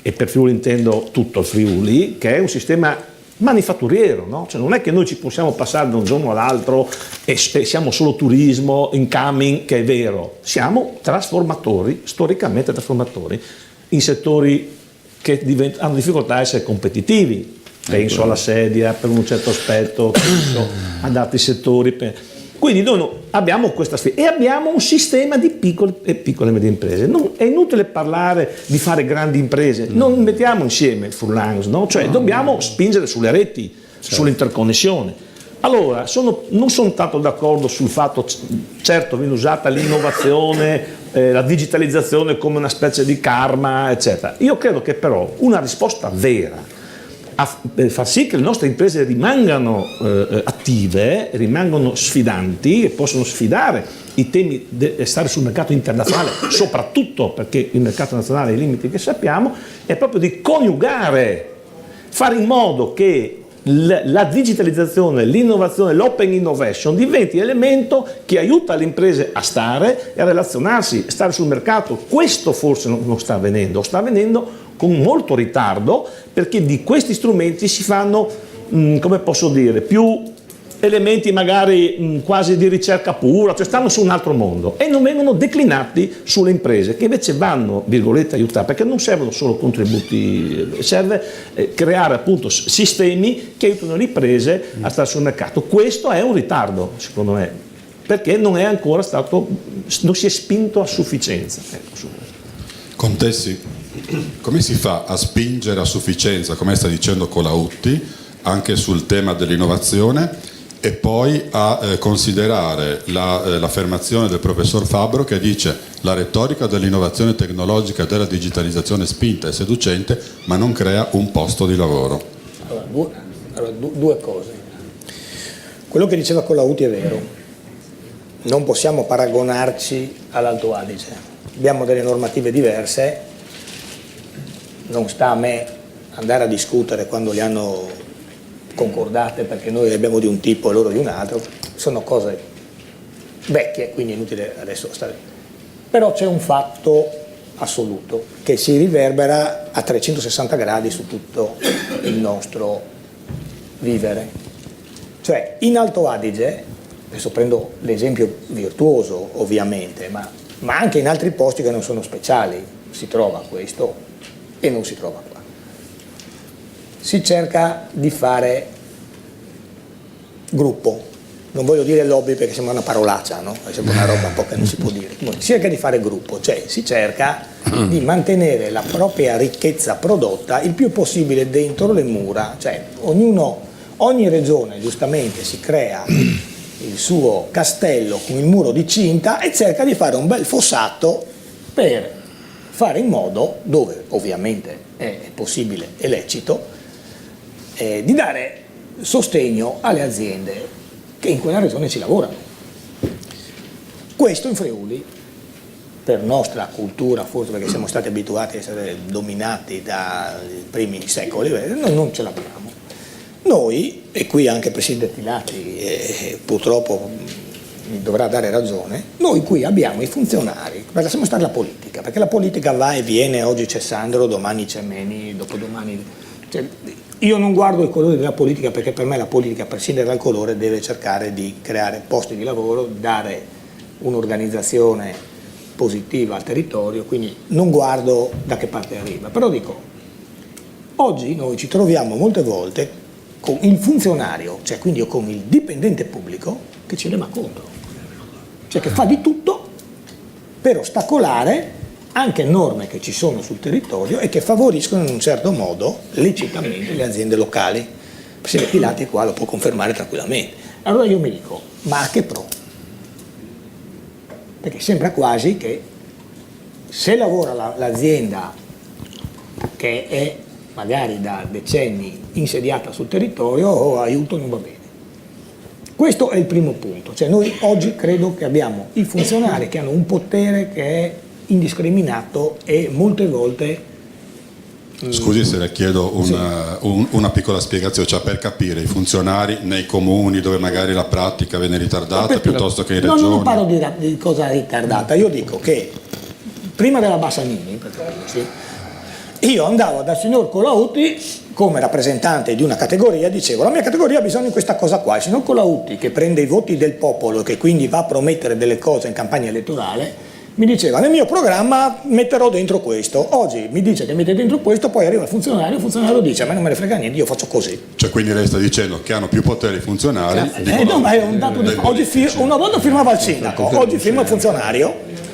S5: e per Friuli intendo tutto il Friuli, che è un sistema manifatturiero, no? Cioè non è che noi ci possiamo passare da un giorno all'altro e siamo solo turismo, incoming, che è vero, siamo trasformatori, storicamente trasformatori, in settori che hanno difficoltà a essere competitivi. Penso alla sedia per un certo aspetto, penso ad altri settori. Quindi noi abbiamo questa sfida e abbiamo un sistema di piccole e medie imprese. È inutile parlare di fare grandi imprese, non mettiamo insieme il Furlangs, no? Cioè dobbiamo spingere sulle reti, sull'interconnessione. Allora, non sono tanto d'accordo sul fatto, certo viene usata l'innovazione, la digitalizzazione come una specie di karma, eccetera. Io credo che però una risposta vera a far sì che le nostre imprese rimangano attive, rimangano sfidanti e possono sfidare i temi e stare sul mercato internazionale, soprattutto perché il mercato nazionale ha i limiti che sappiamo, è proprio di coniugare, fare in modo che la digitalizzazione, l'innovazione, l'open innovation diventi elemento che aiuta le imprese a stare e a relazionarsi, stare sul mercato. Questo forse non sta avvenendo, sta avvenendo con molto ritardo, perché di questi strumenti si fanno, come posso dire, più elementi magari quasi di ricerca pura, cioè stanno su un altro mondo e non vengono declinati sulle imprese che invece vanno, virgolette, aiutare, perché non servono solo contributi, serve creare appunto sistemi che aiutano le imprese a stare sul mercato. Questo è un ritardo, secondo me, perché non è ancora stato, non si è spinto a sufficienza.
S2: Contessi, come si fa a spingere a sufficienza, come sta dicendo Colautti, anche sul tema dell'innovazione, e poi a considerare l'affermazione del professor Fabbro che dice la retorica dell'innovazione tecnologica e della digitalizzazione spinta e seducente ma non crea un posto di lavoro?
S6: Allora, due cose. Quello che diceva Colautti è vero, non possiamo paragonarci all'Alto Adige, abbiamo delle normative diverse, non sta a me andare a discutere quando li hanno concordate perché noi le abbiamo di un tipo e loro di un altro, sono cose vecchie, quindi è inutile adesso stare. Però c'è un fatto assoluto che si riverbera a 360 gradi su tutto il nostro vivere. Cioè in Alto Adige, adesso prendo l'esempio virtuoso ovviamente, ma anche in altri posti che non sono speciali si trova questo e non si trova qua. Si cerca di fare gruppo, non voglio dire lobby perché sembra una parolaccia, no? Sembra una roba un po' che non si può dire. Si cerca di fare gruppo, cioè si cerca di mantenere la propria ricchezza prodotta il più possibile dentro le mura, cioè ogni regione giustamente si crea il suo castello con il muro di cinta e cerca di fare un bel fossato per fare in modo, dove ovviamente è possibile e lecito, di dare sostegno alle aziende che in quella regione ci lavorano. Questo in Friuli, per nostra cultura, forse perché siamo stati abituati a essere dominati dai primi secoli, noi non ce l'abbiamo. Noi, e qui anche il Presidente Tilati purtroppo mi dovrà dare ragione, noi qui abbiamo i funzionari, lasciamo stare la politica, perché la politica va e viene, oggi c'è Sandro, domani c'è Meni, dopodomani... Cioè, io non guardo i colori della politica perché per me la politica, a prescindere dal colore, deve cercare di creare posti di lavoro, dare un'organizzazione positiva al territorio, quindi non guardo da che parte arriva. Però dico, oggi noi ci troviamo molte volte con il funzionario, cioè quindi con il dipendente pubblico, che ci rema contro, cioè che fa di tutto per ostacolare anche norme che ci sono sul territorio e che favoriscono in un certo modo lecitamente le aziende locali. Il Presidente Tilati qua lo può confermare tranquillamente. Allora io mi dico, ma a che pro? Perché sembra quasi che se lavora l'azienda che è magari da decenni insediata sul territorio, aiuto non va bene. Questo è il primo punto, cioè noi oggi credo che abbiamo i funzionari che hanno un potere che è indiscriminato e molte volte...
S2: Scusi se le chiedo una piccola spiegazione, cioè per capire i funzionari nei comuni dove magari la pratica viene ritardata piuttosto che in regioni.
S6: No, non parlo di cosa ritardata, io dico che prima della Bassanini, io andavo dal signor Colautti come rappresentante di una categoria, dicevo la mia categoria ha bisogno di questa cosa qua, il signor Colautti che prende i voti del popolo e che quindi va a promettere delle cose in campagna elettorale mi diceva nel mio programma metterò dentro questo, oggi mi dice che mette dentro questo, poi arriva il funzionario dice a me non me ne frega niente, io faccio così.
S2: Cioè quindi lei sta dicendo che hanno più poteri i funzionari?
S6: No, ma è un dato di oggi una volta firmava il sindaco, oggi firma il funzionario.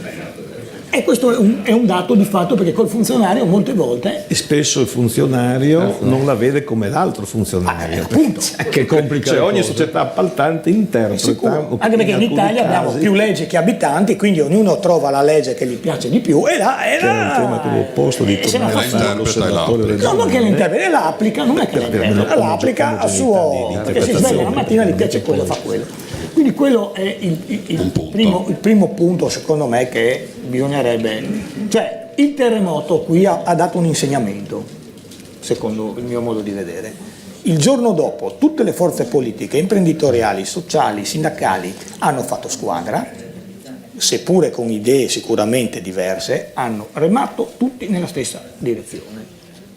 S6: E questo è un dato di fatto perché col funzionario molte volte...
S5: E spesso il funzionario non la vede come l'altro funzionario.
S6: Appunto.
S5: Che complica cioè ogni società appaltante interpreta...
S6: Anche perché in Italia abbiamo più leggi che abitanti, quindi ognuno trova la legge che gli piace di più e là...
S5: C'è un tema che opposto di tornare a fare l'osservatorio regionale.
S6: Non che l'interpreta, la applica, non è che l'interpreta, la applica a suo... perché si sveglia la mattina gli piace quello, fa quello. Quindi quello è il primo punto secondo me che bisognerebbe, cioè il terremoto qui ha dato un insegnamento, secondo il mio modo di vedere. Il giorno dopo tutte le forze politiche, imprenditoriali, sociali, sindacali hanno fatto squadra, seppure con idee sicuramente diverse, hanno remato tutti nella stessa direzione.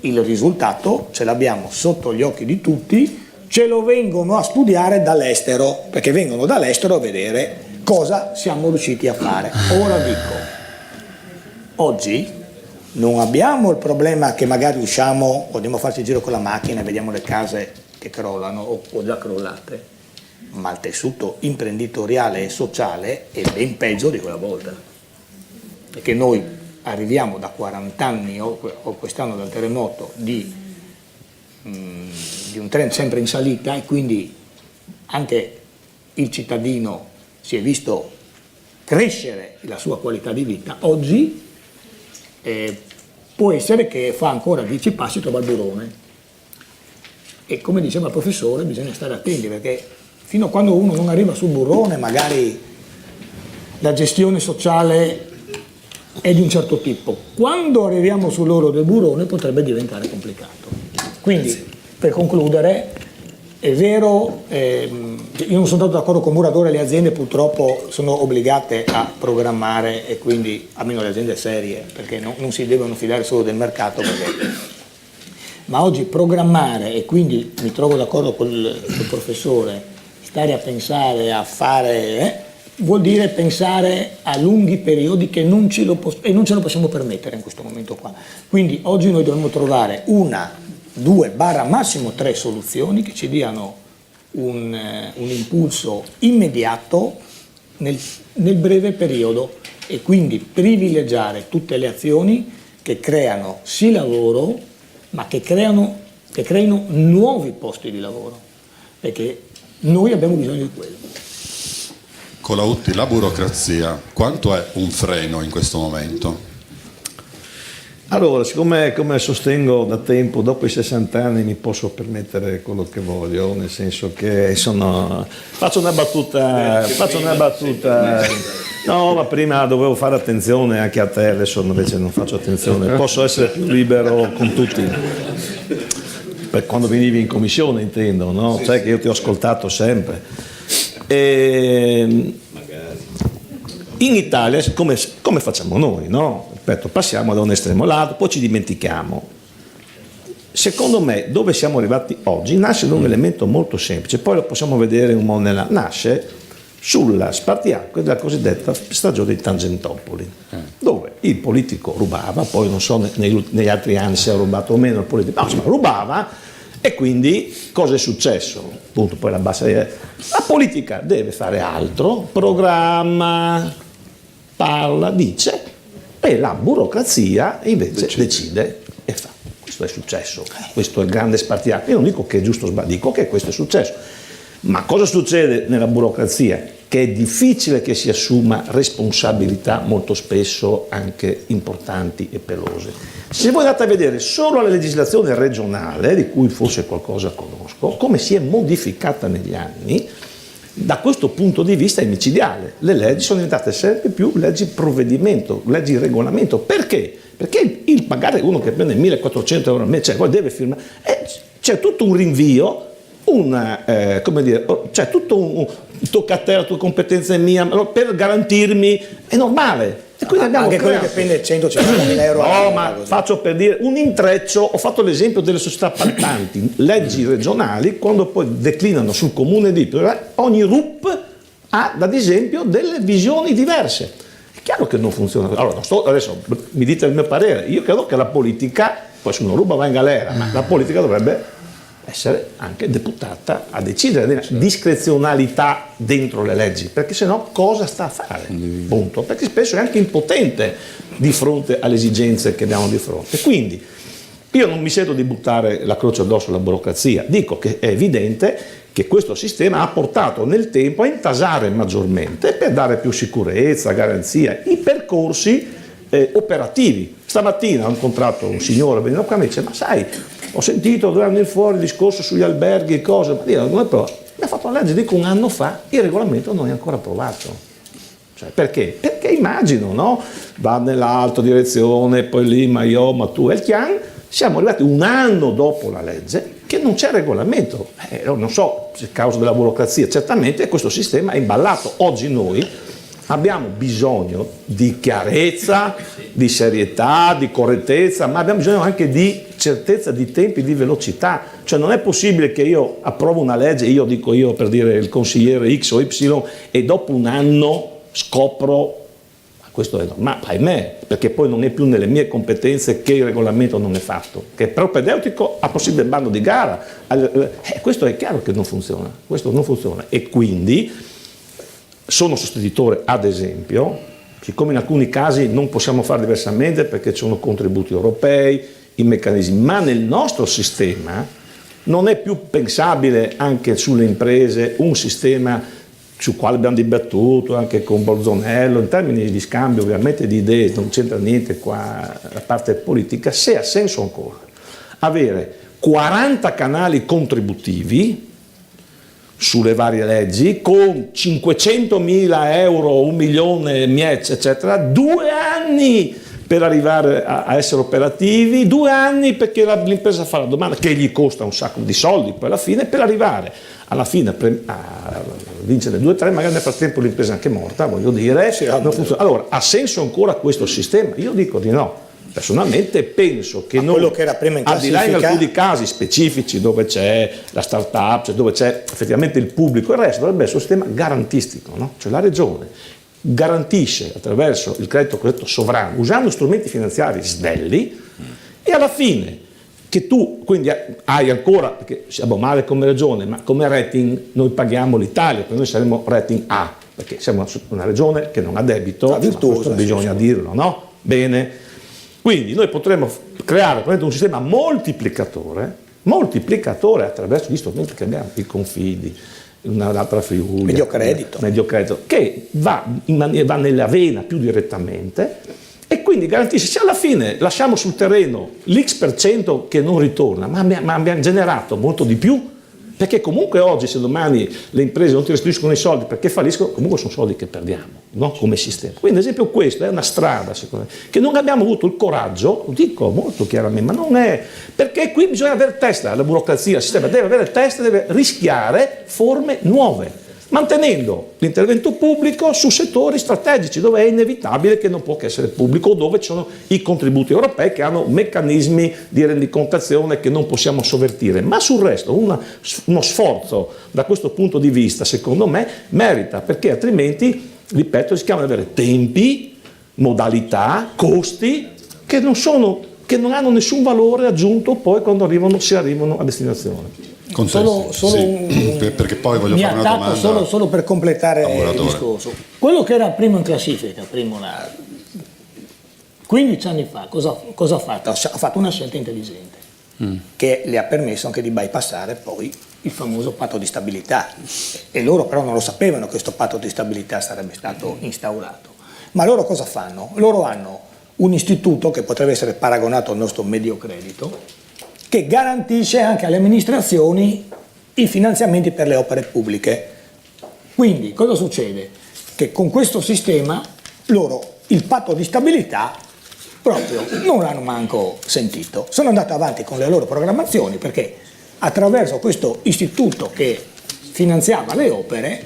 S6: Il risultato ce l'abbiamo sotto gli occhi di tutti ce lo vengono a studiare dall'estero, perché vengono dall'estero a vedere cosa siamo riusciti a fare. Ora dico, oggi non abbiamo il problema che magari usciamo, andiamo a farci il giro con la macchina e vediamo le case che crollano o già crollate, ma il tessuto imprenditoriale e sociale è ben peggio di quella volta, perché noi arriviamo da 40 anni o quest'anno dal terremoto di un trend sempre in salita, e quindi anche il cittadino si è visto crescere la sua qualità di vita. Oggi può essere che fa ancora 10 passi e trova il burrone, e come diceva il professore bisogna stare attenti, perché fino a quando uno non arriva sul burrone magari la gestione sociale è di un certo tipo. Quando arriviamo sull'oro del burrone potrebbe diventare complicato. Quindi, per concludere, è vero, io non sono stato d'accordo con Muratori, le aziende purtroppo sono obbligate a programmare, e quindi, almeno le aziende serie, perché non si devono fidare solo del mercato, ma oggi programmare, e quindi mi trovo d'accordo col professore, stare a pensare, a fare, vuol dire pensare a lunghi periodi che non ce lo possiamo permettere in questo momento qua. Quindi oggi noi dobbiamo trovare una, 2, massimo 3 soluzioni che ci diano un impulso immediato nel breve periodo, e quindi privilegiare tutte le azioni che creano sì lavoro, ma che creino nuovi posti di lavoro, perché noi abbiamo bisogno di quello.
S2: Colautti, la burocrazia, quanto è un freno in questo momento?
S5: Allora, siccome come sostengo da tempo, dopo i 60 anni mi posso permettere quello che voglio, nel senso che faccio una battuta, no, ma prima dovevo fare attenzione anche a te, adesso invece non faccio attenzione, posso essere più libero con tutti, per quando venivi in commissione intendo, no? Sai che io ti ho ascoltato sempre. In Italia come facciamo noi, no? Ripeto, passiamo da un estremo all'altro, poi ci dimentichiamo. Secondo me, dove siamo arrivati oggi nasce da un elemento molto semplice, poi lo possiamo vedere un po' nasce sulla spartiacque della cosiddetta stagione di Tangentopoli, dove il politico rubava, poi non so negli altri anni se ha rubato o meno il politico, ma insomma rubava, e quindi cosa è successo? Appunto, poi la politica deve fare altro, programma, parla, dice, e la burocrazia invece decide e fa. Questo è successo, questo è il grande spartiacque. Io non dico che è giusto o sbagliato, dico che questo è successo. Ma cosa succede nella burocrazia? Che è difficile che si assuma responsabilità molto spesso anche importanti e pelose. Se voi andate a vedere solo la legislazione regionale, di cui forse qualcosa conosco, come si è modificata negli anni, da questo punto di vista è micidiale. Le leggi sono diventate sempre più leggi provvedimento, leggi regolamento. Perché? Perché magari uno che prende 1.400 euro al mese, poi deve firmare, c'è tutto un rinvio, c'è tutto un tocca a te, la tua competenza è mia, per garantirmi, è normale. E quindi
S6: anche quello che prende 150.000 euro.
S5: No, ma faccio per dire un intreccio, ho fatto l'esempio delle società appaltanti, leggi regionali, quando poi declinano sul comune di ogni RUP ha ad esempio delle visioni diverse. È chiaro che non funziona. Allora, adesso mi dite il mio parere, io credo che la politica, poi se uno ruba va in galera, ma la politica dovrebbe essere anche deputata a decidere della discrezionalità dentro le leggi, perché sennò cosa sta a fare? Punto. Perché spesso è anche impotente di fronte alle esigenze che abbiamo di fronte. Quindi io non mi sento di buttare la croce addosso alla burocrazia, dico che è evidente che questo sistema ha portato nel tempo a intasare maggiormente per dare più sicurezza, garanzia, i percorsi operativi. Stamattina ho incontrato un signore, veniva qua e mi dice, ma sai, ho sentito 2 anni fuori il discorso sugli alberghi e cose, ma io non è provato. Mi ha fatto una legge, dico 1 anno fa, il regolamento non è ancora approvato. Cioè, perché? Perché immagino, no? Va nell'altra direzione, poi lì, ma io, ma tu e il chian, siamo arrivati 1 anno dopo la legge che non c'è regolamento. Non so se è causa della burocrazia, certamente questo sistema è imballato. Oggi noi abbiamo bisogno di chiarezza, di serietà, di correttezza, ma abbiamo bisogno anche di certezza di tempi, di velocità. Cioè non è possibile che io approvo una legge, io per dire il consigliere X o Y, e dopo un anno scopro, questo è ma ahimè, perché poi non è più nelle mie competenze, che il regolamento non è fatto, che è propedeutico a possibile bando di gara. Questo è chiaro che non funziona, questo non funziona, e quindi sono sostenitore, ad esempio, siccome in alcuni casi non possiamo fare diversamente perché ci sono contributi europei, i meccanismi, ma nel nostro sistema non è più pensabile anche sulle imprese un sistema sul quale abbiamo dibattuto anche con Bolzonello, in termini di scambio ovviamente di idee, non c'entra niente qua la parte politica, se ha senso ancora avere 40 canali contributivi sulle varie leggi con 500.000 euro, 1 milione, miec, eccetera, 2 anni per arrivare a essere operativi, 2 anni perché l'impresa fa la domanda, che gli costa un sacco di soldi poi alla fine, per arrivare alla fine a vincere 2-3, magari nel frattempo l'impresa è anche morta, voglio dire, non funziona. Allora, ha senso ancora questo sistema? Io dico di no. Personalmente penso che
S6: quello che era prima in
S5: al di là in
S6: classifica,
S5: alcuni casi specifici dove c'è la start-up, cioè dove c'è effettivamente il pubblico, il resto dovrebbe essere un sistema garantistico, no? Cioè la regione garantisce attraverso il credito cosiddetto sovrano, usando strumenti finanziari snelli, e alla fine che tu quindi hai ancora, perché siamo male come regione, ma come rating noi paghiamo l'Italia, perché noi saremo rating A, perché siamo una regione che non ha debito,
S6: virtuosa,
S5: bisogna dirlo, no? Bene. Quindi noi potremmo creare un sistema moltiplicatore attraverso gli strumenti che abbiamo, i confidi, un'altra Friuli, Mediocredito, che va nella vena più direttamente, e quindi garantisce, se alla fine lasciamo sul terreno l'X% che non ritorna, ma abbiamo generato molto di più, perché comunque oggi, se domani le imprese non ti restituiscono i soldi perché falliscono, comunque sono soldi che perdiamo, no? Come sistema. Quindi ad esempio questa è una strada, secondo me, che non abbiamo avuto il coraggio, lo dico molto chiaramente, ma non è, perché qui bisogna avere testa, la burocrazia, il sistema deve avere testa, deve rischiare forme nuove, mantenendo l'intervento pubblico su settori strategici dove è inevitabile che non può che essere pubblico, dove ci sono i contributi europei che hanno meccanismi di rendicontazione che non possiamo sovvertire, ma sul resto uno sforzo da questo punto di vista secondo me merita, perché altrimenti, ripeto, rischiamo di avere tempi, modalità, costi che non hanno nessun valore aggiunto poi quando si arrivano a destinazione.
S2: Perché poi voglio fare una domanda
S6: solo per completare il discorso. Quello che era primo in classifica, 15 anni fa, cosa ha fatto? Ha fatto una scelta intelligente che le ha permesso anche di bypassare poi il famoso patto di stabilità, e loro però non lo sapevano che questo patto di stabilità sarebbe stato instaurato. Ma loro cosa fanno? Loro hanno un istituto che potrebbe essere paragonato al nostro Mediocredito, che garantisce anche alle amministrazioni i finanziamenti per le opere pubbliche. Quindi cosa succede? Che con questo sistema loro il patto di stabilità proprio non l'hanno manco sentito, sono andati avanti con le loro programmazioni, perché attraverso questo istituto che finanziava le opere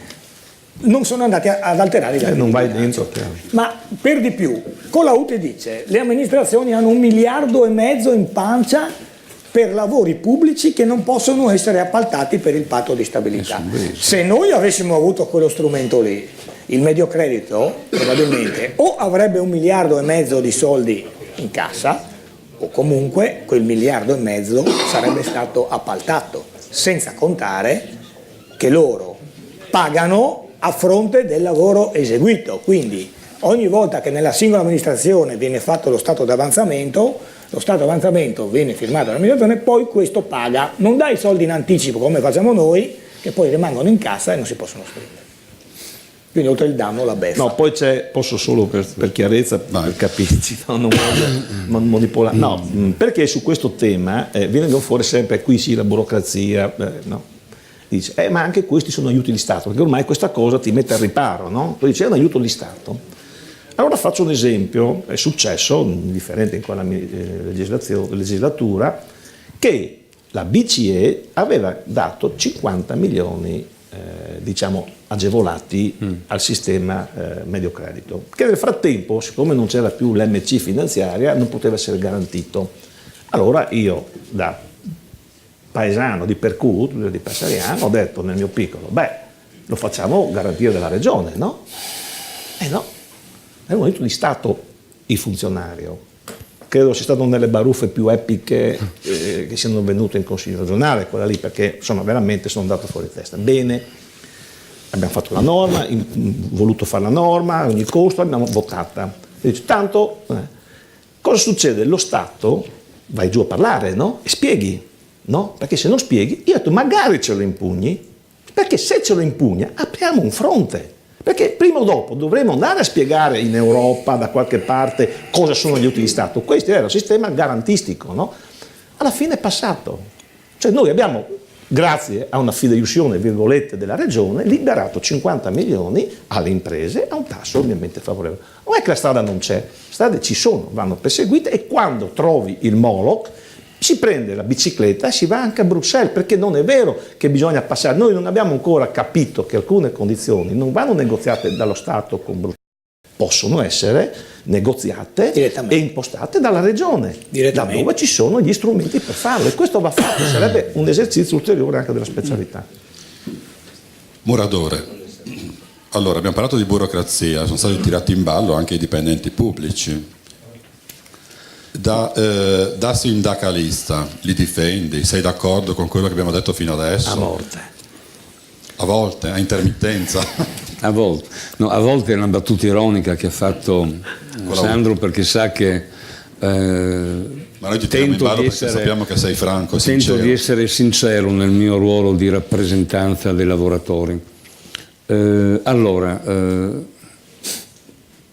S6: non sono andati ad alterare i dati.
S5: Non vai dentro,
S6: ma per di più, con la UTE dice le amministrazioni hanno 1,5 miliardi in pancia per lavori pubblici che non possono essere appaltati per il patto di stabilità. Se noi avessimo avuto quello strumento lì, il Mediocredito probabilmente o avrebbe 1,5 miliardi di soldi in cassa, o comunque quel 1,5 miliardi sarebbe stato appaltato, senza contare che loro pagano a fronte del lavoro eseguito. Quindi ogni volta che nella singola amministrazione viene fatto lo stato d'avanzamento viene firmato dall'amministrazione, poi questo paga, non dà i soldi in anticipo come facciamo noi, che poi rimangono in cassa e non si possono spendere. Quindi oltre il danno la beffa.
S5: No, poi posso solo per chiarezza, per capirci, no, non voglio manipolare. No, perché su questo tema viene fuori sempre, qui sì, la burocrazia, no. Dice, ma anche questi sono aiuti di Stato, perché ormai questa cosa ti mette al riparo, no? Tu dici, è un aiuto di Stato. Allora faccio un esempio, è successo, differente in quella legislatura, che la BCE aveva dato 50 milioni agevolati al sistema Mediocredito, che nel frattempo, siccome non c'era più l'MC finanziaria, non poteva essere garantito. Allora io, da paesano di Percut, di Passariano, ho detto nel mio piccolo, lo facciamo garantire dalla regione, no? No, è un momento di Stato il funzionario. Credo sia stata una delle baruffe più epiche che siano venute in Consiglio regionale, quella lì, perché insomma veramente sono andato fuori di testa. Bene, abbiamo fatto la norma, voluto fare la norma, a ogni costo, l'abbiamo votata. Dice, tanto, cosa succede? Lo Stato, vai giù a parlare, no? E spieghi, no? Perché se non spieghi, io ho detto, magari ce lo impugni, perché se ce lo impugna apriamo un fronte. Perché prima o dopo dovremo andare a spiegare in Europa, da qualche parte, cosa sono gli utili di Stato. Questo era il sistema garantistico, no? Alla fine è passato. Cioè noi abbiamo, grazie a una fideiussione, virgolette, della regione, liberato 50 milioni alle imprese a un tasso ovviamente favorevole. Non è che la strada non c'è, le strade ci sono, vanno perseguite, e quando trovi il Moloch si prende la bicicletta e si va anche a Bruxelles, perché non è vero che bisogna passare. Noi non abbiamo ancora capito che alcune condizioni non vanno negoziate dallo Stato con Bruxelles, possono essere negoziate e impostate dalla regione, da dove ci sono gli strumenti per farlo, e questo va fatto, sarebbe un esercizio ulteriore anche della specialità.
S2: Muradore. Allora, abbiamo parlato di burocrazia, sono stati tirati in ballo anche i dipendenti pubblici. Da sindacalista li difendi? Sei d'accordo con quello che abbiamo detto fino adesso?
S5: A morte.
S2: A volte, a intermittenza.
S4: A volte. No, a volte è una battuta ironica che ha fatto Sandro, perché sa che
S2: ma noi ti tiriamo in ballo perché sappiamo che sei franco, sincero.
S4: Tento di essere sincero nel mio ruolo di rappresentanza dei lavoratori. Allora,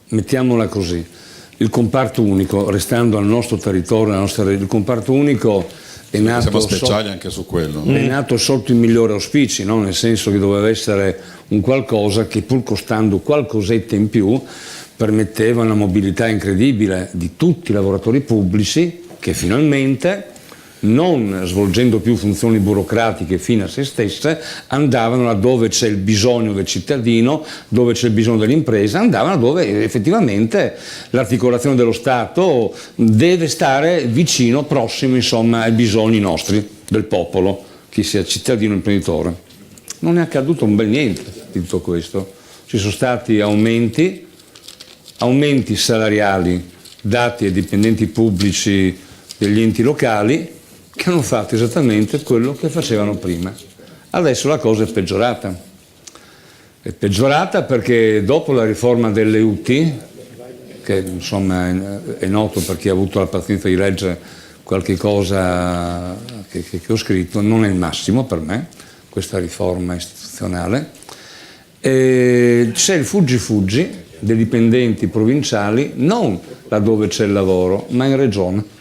S4: mettiamola così. Il comparto unico, restando al nostro territorio, il comparto unico è nato,
S2: siamo speciali anche su quello.
S4: È nato sotto i migliori auspici, no? Nel senso che doveva essere un qualcosa che, pur costando qualcosetta in più, permetteva una mobilità incredibile di tutti i lavoratori pubblici che finalmente, non svolgendo più funzioni burocratiche fine a se stesse, andavano laddove c'è il bisogno del cittadino, dove c'è il bisogno dell'impresa, andavano dove effettivamente l'articolazione dello Stato deve stare vicino, prossimo insomma ai bisogni nostri, del popolo, chi sia cittadino o imprenditore. Non è accaduto un bel niente di tutto questo. Ci sono stati aumenti salariali dati ai dipendenti pubblici degli enti locali, che hanno fatto esattamente quello che facevano prima. Adesso la cosa è peggiorata. È peggiorata perché dopo la riforma delle UT, che insomma è noto per chi ha avuto la pazienza di leggere qualche cosa che ho scritto, non è il massimo per me, questa riforma istituzionale. E c'è il fuggi-fuggi dei dipendenti provinciali, non laddove c'è il lavoro, ma in regione.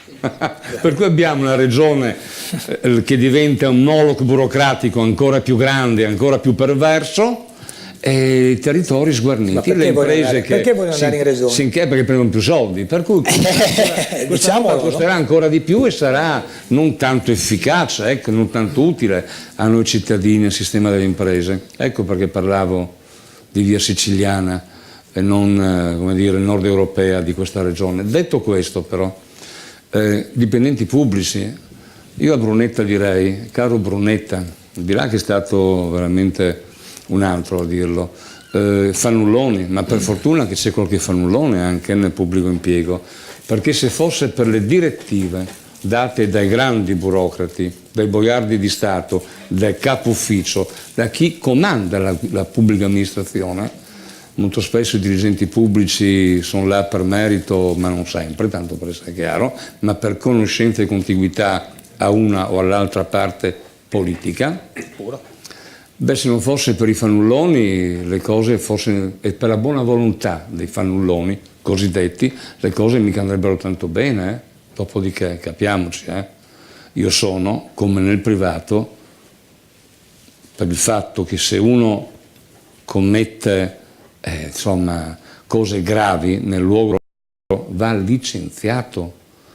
S4: Per cui abbiamo una regione che diventa un moloch burocratico ancora più grande, ancora più perverso, e i territori sguarniti, le imprese
S6: perché vogliono andare in regione?
S4: Perché prendono più soldi, per cui questa costerà ancora di più e sarà non tanto efficace, non tanto utile a noi cittadini, al sistema delle imprese. Ecco perché parlavo di via siciliana e non come dire nord europea di questa regione. Detto questo però, dipendenti pubblici, io a Brunetta direi, caro Brunetta, dirà che è stato veramente un altro a dirlo, fannulloni, ma per fortuna che c'è qualche fannullone anche nel pubblico impiego, perché se fosse per le direttive date dai grandi burocrati, dai boiardi di Stato, dal capo ufficio, da chi comanda la pubblica amministrazione, molto spesso i dirigenti pubblici sono là per merito, ma non sempre, tanto per essere chiaro, ma per conoscenza e contiguità a una o all'altra parte politica. Se non fosse per i fannulloni, le cose e per la buona volontà dei fannulloni cosiddetti, le cose mica andrebbero tanto bene. Dopodiché, capiamoci, io sono, come nel privato, per il fatto che se uno commette cose gravi nel luogo va licenziato.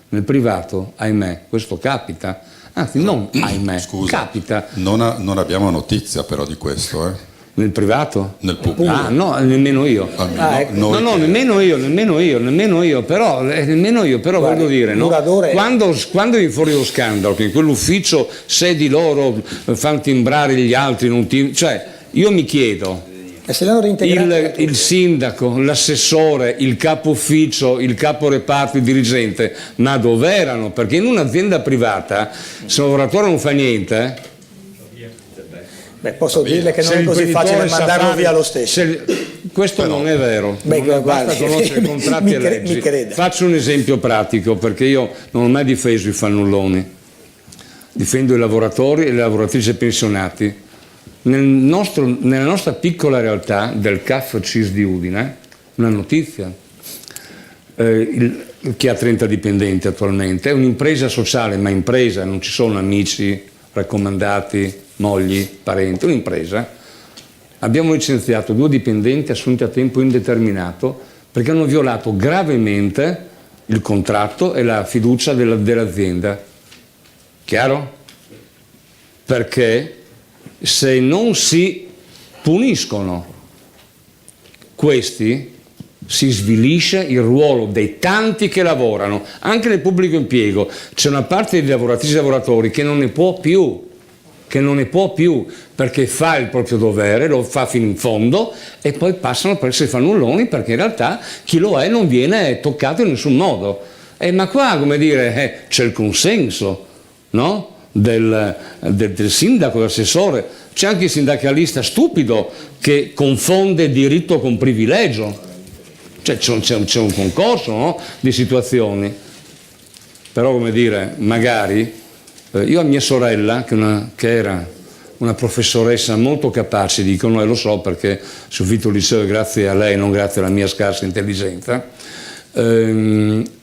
S4: Nel privato, ahimè, questo capita, anzi non ahimè,
S2: Scusa,
S4: capita.
S2: non abbiamo notizia però di questo.
S4: Nel privato?
S2: Nel pubblico.
S4: Ah no, nemmeno io.
S2: Noi
S4: No,
S2: che-
S4: nemmeno io, però voglio dire, no?
S6: Muratore-
S4: Quando viene fuori lo scandalo, che in quell'ufficio se di loro fanno timbrare gli altri, cioè io mi chiedo,
S6: E se l'hanno reintegrato
S4: il sindaco, l'assessore, il capo ufficio, il capo reparto, il dirigente, ma dove erano? Perché in un'azienda privata, se un lavoratore non fa niente,
S6: Beh, posso dirle che non
S4: se
S6: è
S4: il
S6: così facile
S4: imprenditore sa
S6: mandarlo
S4: fare-
S6: via lo stesso.
S4: questo non è vero.
S6: Beh,
S4: Non basta
S6: guardi,
S4: conoscere contratti
S6: mi
S4: e leggi.
S6: creda.
S4: Faccio un esempio pratico, perché io non ho mai difeso i fannulloni, difendo i lavoratori e le lavoratrici pensionati. Nella nostra piccola realtà del CAF CIS di Udine, una notizia, che ha 30 dipendenti attualmente, è un'impresa sociale, ma impresa, non ci sono amici, raccomandati, mogli, parenti, un'impresa. Abbiamo licenziato 2 dipendenti assunti a tempo indeterminato perché hanno violato gravemente il contratto e la fiducia dell'azienda. Chiaro? Perché se non si puniscono questi, si svilisce il ruolo dei tanti che lavorano, anche nel pubblico impiego. C'è una parte di lavoratrici e lavoratori che non ne può più, perché fa il proprio dovere, lo fa fino in fondo e poi passano per essere fannulloni, perché in realtà chi lo è non viene toccato in nessun modo. Ma qua, come dire, c'è il consenso, no? del sindaco, dell'assessore. C'è anche il sindacalista stupido che confonde diritto con privilegio. Cioè c'è un concorso, no? Di situazioni. Però, come dire, magari io a mia sorella, che era una professoressa molto capace, dicono, e lo so perché sono finito il liceo grazie a lei, non grazie alla mia scarsa intelligenza,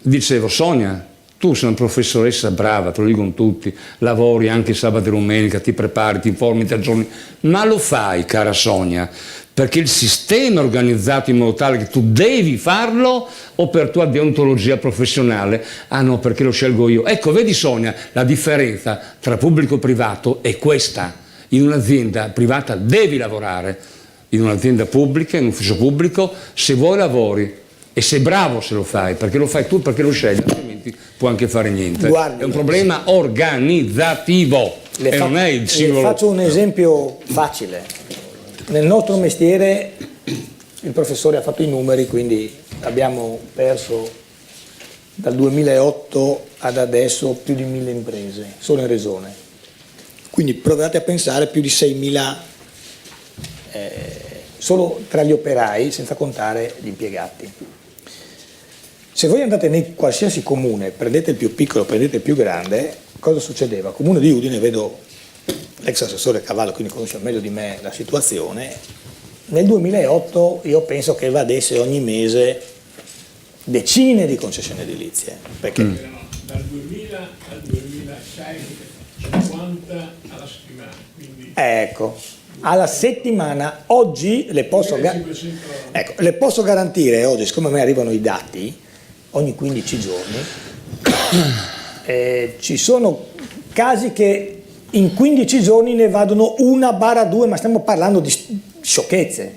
S4: dicevo: Sonia, tu sei una professoressa brava, te lo dicono tutti, lavori anche sabato e domenica, ti prepari, ti informi, ti aggiorni, ma lo fai, cara Sonia, perché il sistema è organizzato in modo tale che tu devi farlo o per tua deontologia professionale? Ah no, perché lo scelgo io. Ecco, vedi Sonia, la differenza tra pubblico e privato è questa. In un'azienda privata devi lavorare, in un'azienda pubblica, in un ufficio pubblico, se vuoi lavori e sei bravo se lo fai, perché lo fai tu, perché lo scegli, altrimenti puoi anche fare niente.
S6: Guardi,
S4: è un problema organizzativo e non è il singolo.
S6: Le faccio un esempio facile. Nel nostro mestiere il professore ha fatto i numeri, quindi abbiamo perso dal 2008 ad adesso più di 1000 imprese, solo in regione. Quindi provate a pensare più di 6.000 solo tra gli operai, senza contare gli impiegati. Se voi andate in qualsiasi comune, prendete il più piccolo, prendete il più grande, cosa succedeva? Comune di Udine, vedo l'ex assessore Cavallo, quindi conosce meglio di me la situazione. Nel 2008 io penso che evadesse ogni mese decine di concessioni edilizie. Perché?
S7: Dal 2000 al 2006 50 alla settimana. Quindi
S6: Ecco, alla settimana, oggi le posso garantire, oggi siccome a me arrivano i dati, ogni 15 giorni, ci sono casi che in 15 giorni ne vadono 1/2, ma stiamo parlando di sciocchezze.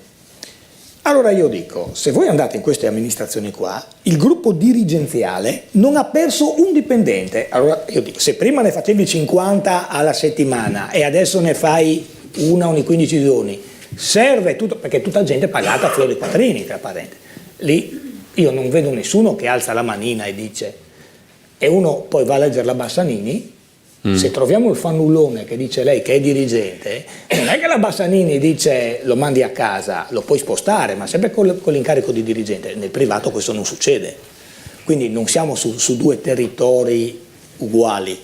S6: Allora io dico, se voi andate in queste amministrazioni qua, il gruppo dirigenziale non ha perso un dipendente. Allora io dico, se prima ne facevi 50 alla settimana e adesso ne fai una ogni 15 giorni, serve tutto, perché è tutta gente pagata a fior di quattrini, tra parentesi. Lì io non vedo nessuno che alza la manina e dice, e uno poi va a leggere la Bassanini. Se troviamo il fannullone che dice lei che è dirigente, non è che la Bassanini dice lo mandi a casa, lo puoi spostare, ma sempre con l'incarico di dirigente. Nel privato questo non succede, quindi non siamo su 2 territori uguali,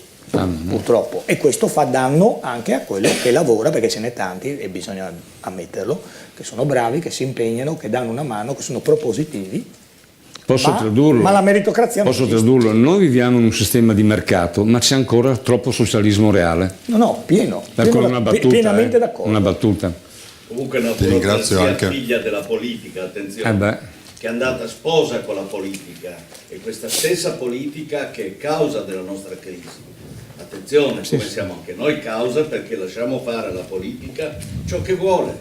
S6: purtroppo, e questo fa danno anche a quello che lavora, perché ce n'è tanti, e bisogna ammetterlo, che sono bravi, che si impegnano, che danno una mano, che sono propositivi.
S4: Posso tradurlo?
S6: Ma la meritocrazia non
S4: Posso
S6: esiste.
S4: tradurlo? Noi viviamo in un sistema di mercato, ma c'è ancora troppo socialismo reale.
S6: No, pieno.
S4: Ecco, una battuta,
S6: pienamente d'accordo.
S4: Una battuta.
S8: Comunque è una
S2: Ti ringrazio
S8: burocrazia
S2: anche.
S8: figlia della politica, attenzione,
S4: Beh.
S8: che è andata sposa con la politica, e questa stessa politica che è causa della nostra crisi. Attenzione, come siamo anche noi causa, perché lasciamo fare alla politica ciò che vuole.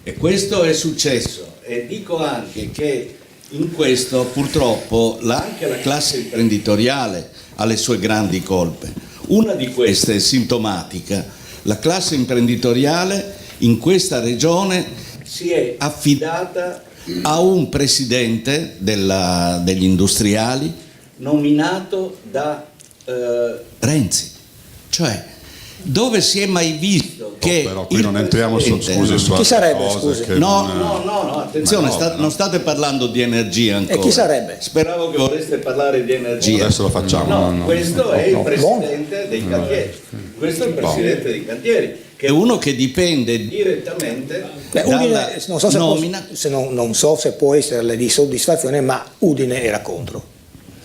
S8: E questo è successo, e dico anche che in questo purtroppo anche la classe imprenditoriale ha le sue grandi colpe. Una di queste è sintomatica: la classe imprenditoriale in questa regione si è affidata a un presidente degli industriali nominato da Renzi. Cioè, dove si è mai visto che
S2: però qui non entriamo su scusi su
S6: Chi sarebbe,
S2: cose
S6: scusi?
S2: che
S8: No, attenzione, non state parlando di energia ancora.
S6: E chi sarebbe?
S8: Speravo che voleste parlare di energia.
S2: Adesso lo facciamo.
S8: No, questo è il presidente dei cantieri. Questo è il presidente dei cantieri, che è uno che dipende direttamente dalla
S6: Udine, non so se
S8: nomina.
S6: non so se può essere di soddisfazione, ma Udine era contro.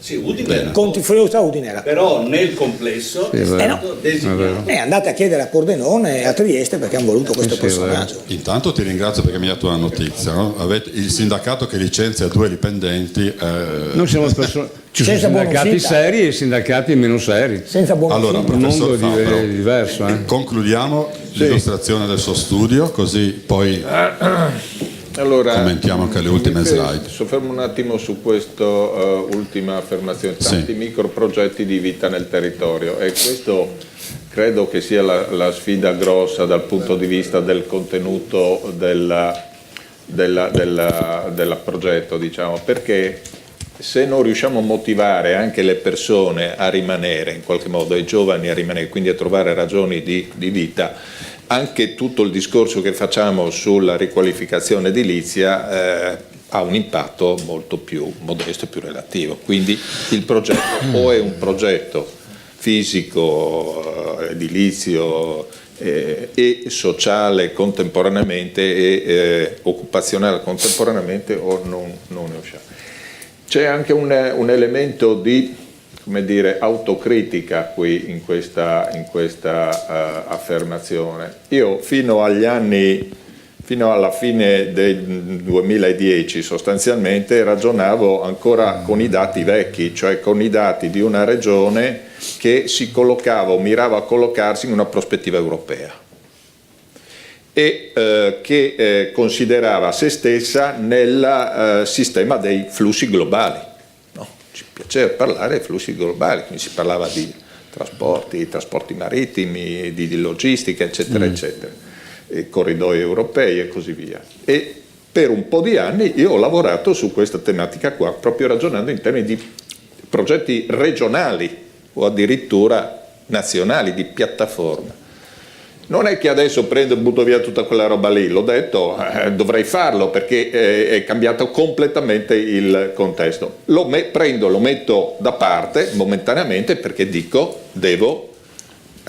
S8: Sì, Udine.
S6: Conti Friuli Udine era contro.
S8: Però nel complesso è stato designato.
S6: Andate a chiedere a Pordenone e a Trieste perché hanno voluto questo personaggio.
S2: Intanto ti ringrazio perché mi hai dato una notizia, no? Il sindacato che licenzia 2 dipendenti.
S4: Noi siamo ci sono
S6: Senza buona
S4: sindacati
S6: uscita.
S4: seri e sindacati meno seri.
S6: Senza buon
S2: Allora,
S4: Il
S2: professor
S4: mondo
S2: Fabro,
S4: è diverso.
S2: concludiamo l'illustrazione del suo studio, così poi
S3: Allora,
S2: commentiamo anche le ultime slide.
S3: Soffermo un attimo su questa ultima affermazione, tanti microprogetti di vita nel territorio, e questo credo che sia la sfida grossa dal punto di vista del contenuto del progetto, diciamo, perché se non riusciamo a motivare anche le persone a rimanere, in qualche modo i giovani a rimanere, quindi a trovare ragioni di vita, anche tutto il discorso che facciamo sulla riqualificazione edilizia ha un impatto molto più modesto e più relativo. Quindi il progetto o è un progetto fisico, edilizio e sociale contemporaneamente e occupazionale contemporaneamente, o non ne usciamo. C'è anche un elemento di, come dire, autocritica qui in questa affermazione. Io fino alla fine del 2010 sostanzialmente ragionavo ancora con i dati vecchi, cioè con i dati di una regione che si collocava o mirava a collocarsi in una prospettiva europea e che considerava se stessa nel sistema dei flussi globali. Ci piaceva parlare dei flussi globali, quindi si parlava di trasporti marittimi, di logistica, eccetera, eccetera, e corridoi europei e così via. E per un po' di anni io ho lavorato su questa tematica qua, proprio ragionando in termini di progetti regionali o addirittura nazionali, di piattaforma. Non è che adesso prendo e butto via tutta quella roba lì, l'ho detto, dovrei farlo perché è cambiato completamente il contesto. Lo metto da parte momentaneamente perché dico, devo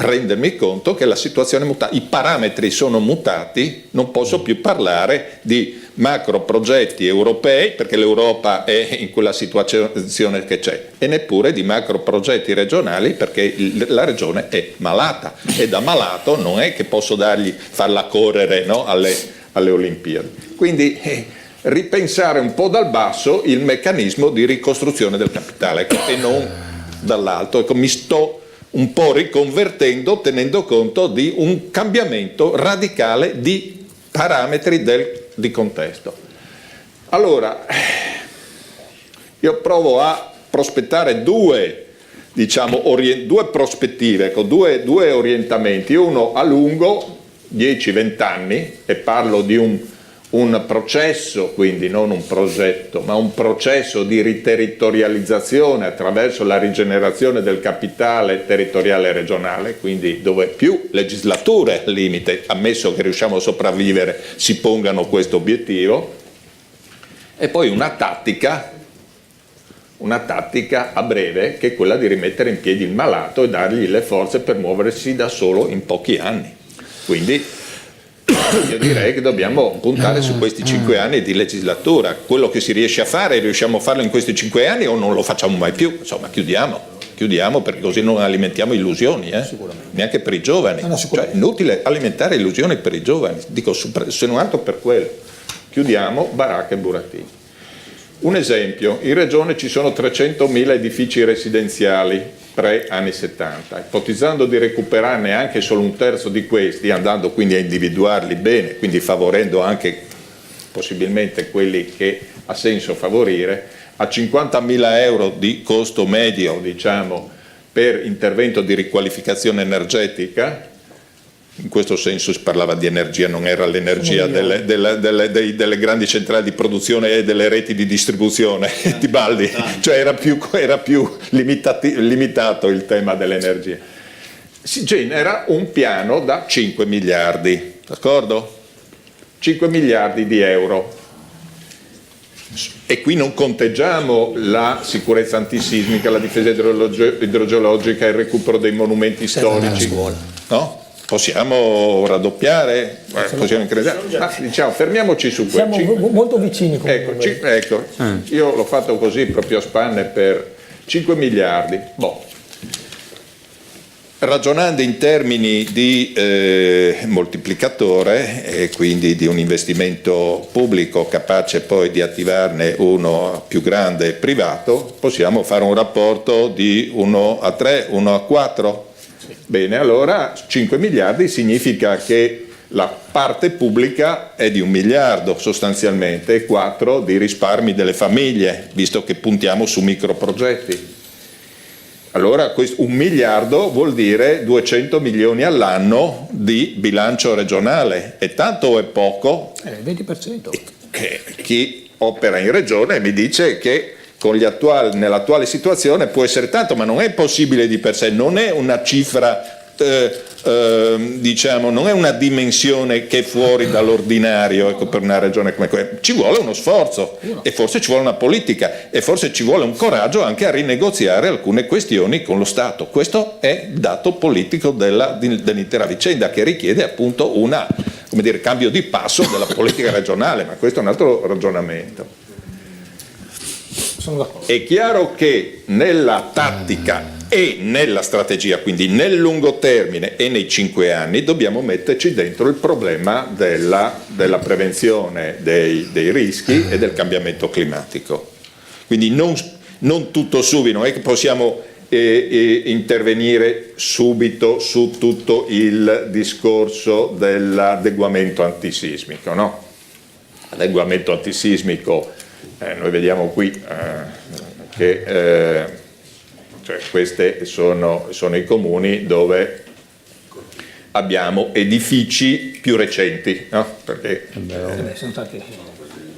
S3: rendermi conto che la situazione è mutata, i parametri sono mutati, non posso più parlare di macro progetti europei perché l'Europa è in quella situazione che c'è, e neppure di macro progetti regionali perché la regione è malata, e da malato non è che posso farla correre, no, alle Olimpiadi. Quindi ripensare un po' dal basso il meccanismo di ricostruzione del capitale, e non dall'alto. Ecco, mi sto un po' riconvertendo tenendo conto di un cambiamento radicale di parametri di contesto. Allora, io provo a prospettare due prospettive, con due orientamenti, uno a lungo, 10-20 anni, e parlo di un processo, quindi non un progetto, ma un processo di riterritorializzazione attraverso la rigenerazione del capitale territoriale regionale, quindi dove più legislature al limite, ammesso che riusciamo a sopravvivere, si pongano questo obiettivo, e poi una tattica a breve, che è quella di rimettere in piedi il malato e dargli le forze per muoversi da solo in pochi anni. Quindi io direi che dobbiamo puntare su questi 5 anni di legislatura. Quello che si riesce a fare, riusciamo a farlo in questi 5 anni o non lo facciamo mai più? Insomma, chiudiamo perché così non alimentiamo illusioni, neanche per i giovani. Cioè, è inutile alimentare illusioni per i giovani, dico se non altro per quello. Chiudiamo baracca e burattini. Un esempio: in regione ci sono 300.000 edifici residenziali pre-anni 70, ipotizzando di recuperarne anche solo un terzo di questi, andando quindi a individuarli bene, quindi favorendo anche possibilmente quelli che ha senso favorire, a 50.000 euro di costo medio, diciamo, per intervento di riqualificazione energetica. In questo senso si parlava di energia, non era l'energia delle grandi centrali di produzione e delle reti di distribuzione, Tibaldi, cioè era più limitato il tema dell'energia. Si genera un piano da 5 miliardi, d'accordo? 5 miliardi di euro. E qui non conteggiamo la sicurezza antisismica, la difesa idrogeologica, il recupero dei monumenti storici, no? Possiamo raddoppiare, possiamo incrementare, ma diciamo fermiamoci su questo.
S6: Siamo molto vicini.
S3: Ecco, io l'ho fatto così proprio a spanne per 5 miliardi. Boh. Ragionando in termini di moltiplicatore e quindi di un investimento pubblico capace poi di attivarne uno più grande privato, possiamo fare un rapporto di 1 a 3, 1 a 4. Bene, allora 5 miliardi significa che la parte pubblica è di 1 miliardo sostanzialmente e 4 di risparmi delle famiglie, visto che puntiamo su microprogetti. Allora 1 miliardo vuol dire 200 milioni all'anno di bilancio regionale. È tanto o è poco?
S6: 20%.
S3: Chi opera in regione mi dice che nell'attuale situazione può essere tanto, ma non è possibile di per sé, non è una cifra, diciamo, non è una dimensione che è fuori dall'ordinario, ecco, per una regione come questa. Ci vuole uno sforzo e forse ci vuole una politica e forse ci vuole un coraggio anche a rinegoziare alcune questioni con lo Stato. Questo è il dato politico dell'intera vicenda, che richiede appunto cambio di passo della politica regionale, ma questo è un altro ragionamento. È chiaro che nella tattica e nella strategia, quindi nel lungo termine e nei 5 anni, dobbiamo metterci dentro il problema della prevenzione dei rischi e del cambiamento climatico. Quindi non tutto subito, non è che possiamo intervenire subito su tutto il discorso dell'adeguamento antisismico, no? L'adeguamento antisismico, noi vediamo qui che cioè questi sono i comuni dove abbiamo edifici più recenti, no? Perché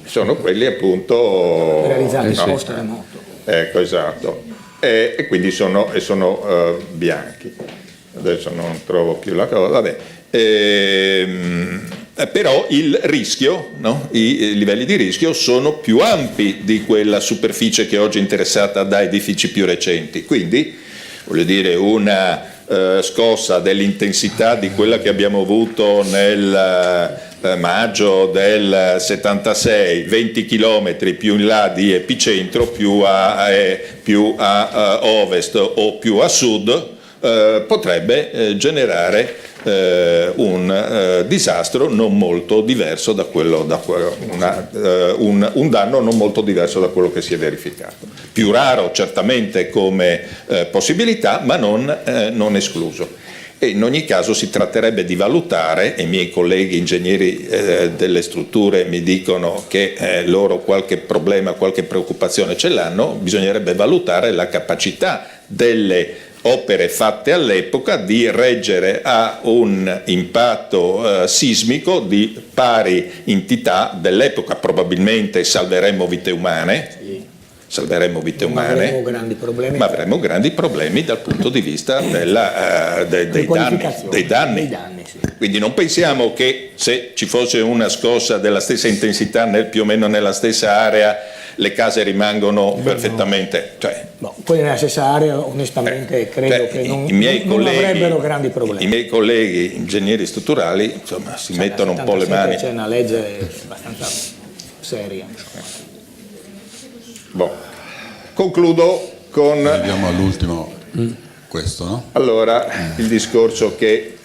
S3: sono quelli appunto
S6: realizzati post terremoto.
S3: Ecco, esatto. E quindi sono bianchi. Adesso non trovo più la cosa, vabbè. Però il rischio, no? I livelli di rischio sono più ampi di quella superficie che oggi è interessata da edifici più recenti, quindi voglio dire una scossa dell'intensità di quella che abbiamo avuto nel maggio del 76, 20 km più in là di epicentro, più a ovest o più a sud, potrebbe generare un disastro non molto diverso da quello, un danno non molto diverso da quello che si è verificato. Più raro certamente come possibilità, ma non escluso. E in ogni caso si tratterebbe di valutare, e i miei colleghi ingegneri delle strutture mi dicono che loro qualche problema, qualche preoccupazione ce l'hanno, bisognerebbe valutare la capacità delle opere fatte all'epoca di reggere a un impatto sismico di pari entità dell'epoca. Probabilmente salveremmo vite umane, ma avremo grandi problemi dal punto di vista dei danni.
S6: Sì.
S3: Quindi non pensiamo che se ci fosse una scossa della stessa intensità più o meno nella stessa area le case rimangono perfettamente.
S6: Quelli nella stessa area onestamente credo che non avrebbero grandi problemi.
S3: I miei colleghi ingegneri strutturali insomma si mettono un po' le mani.
S6: C'è una legge abbastanza seria.
S3: Concludo con...
S2: Andiamo all'ultimo, questo, no?
S3: Allora, il discorso che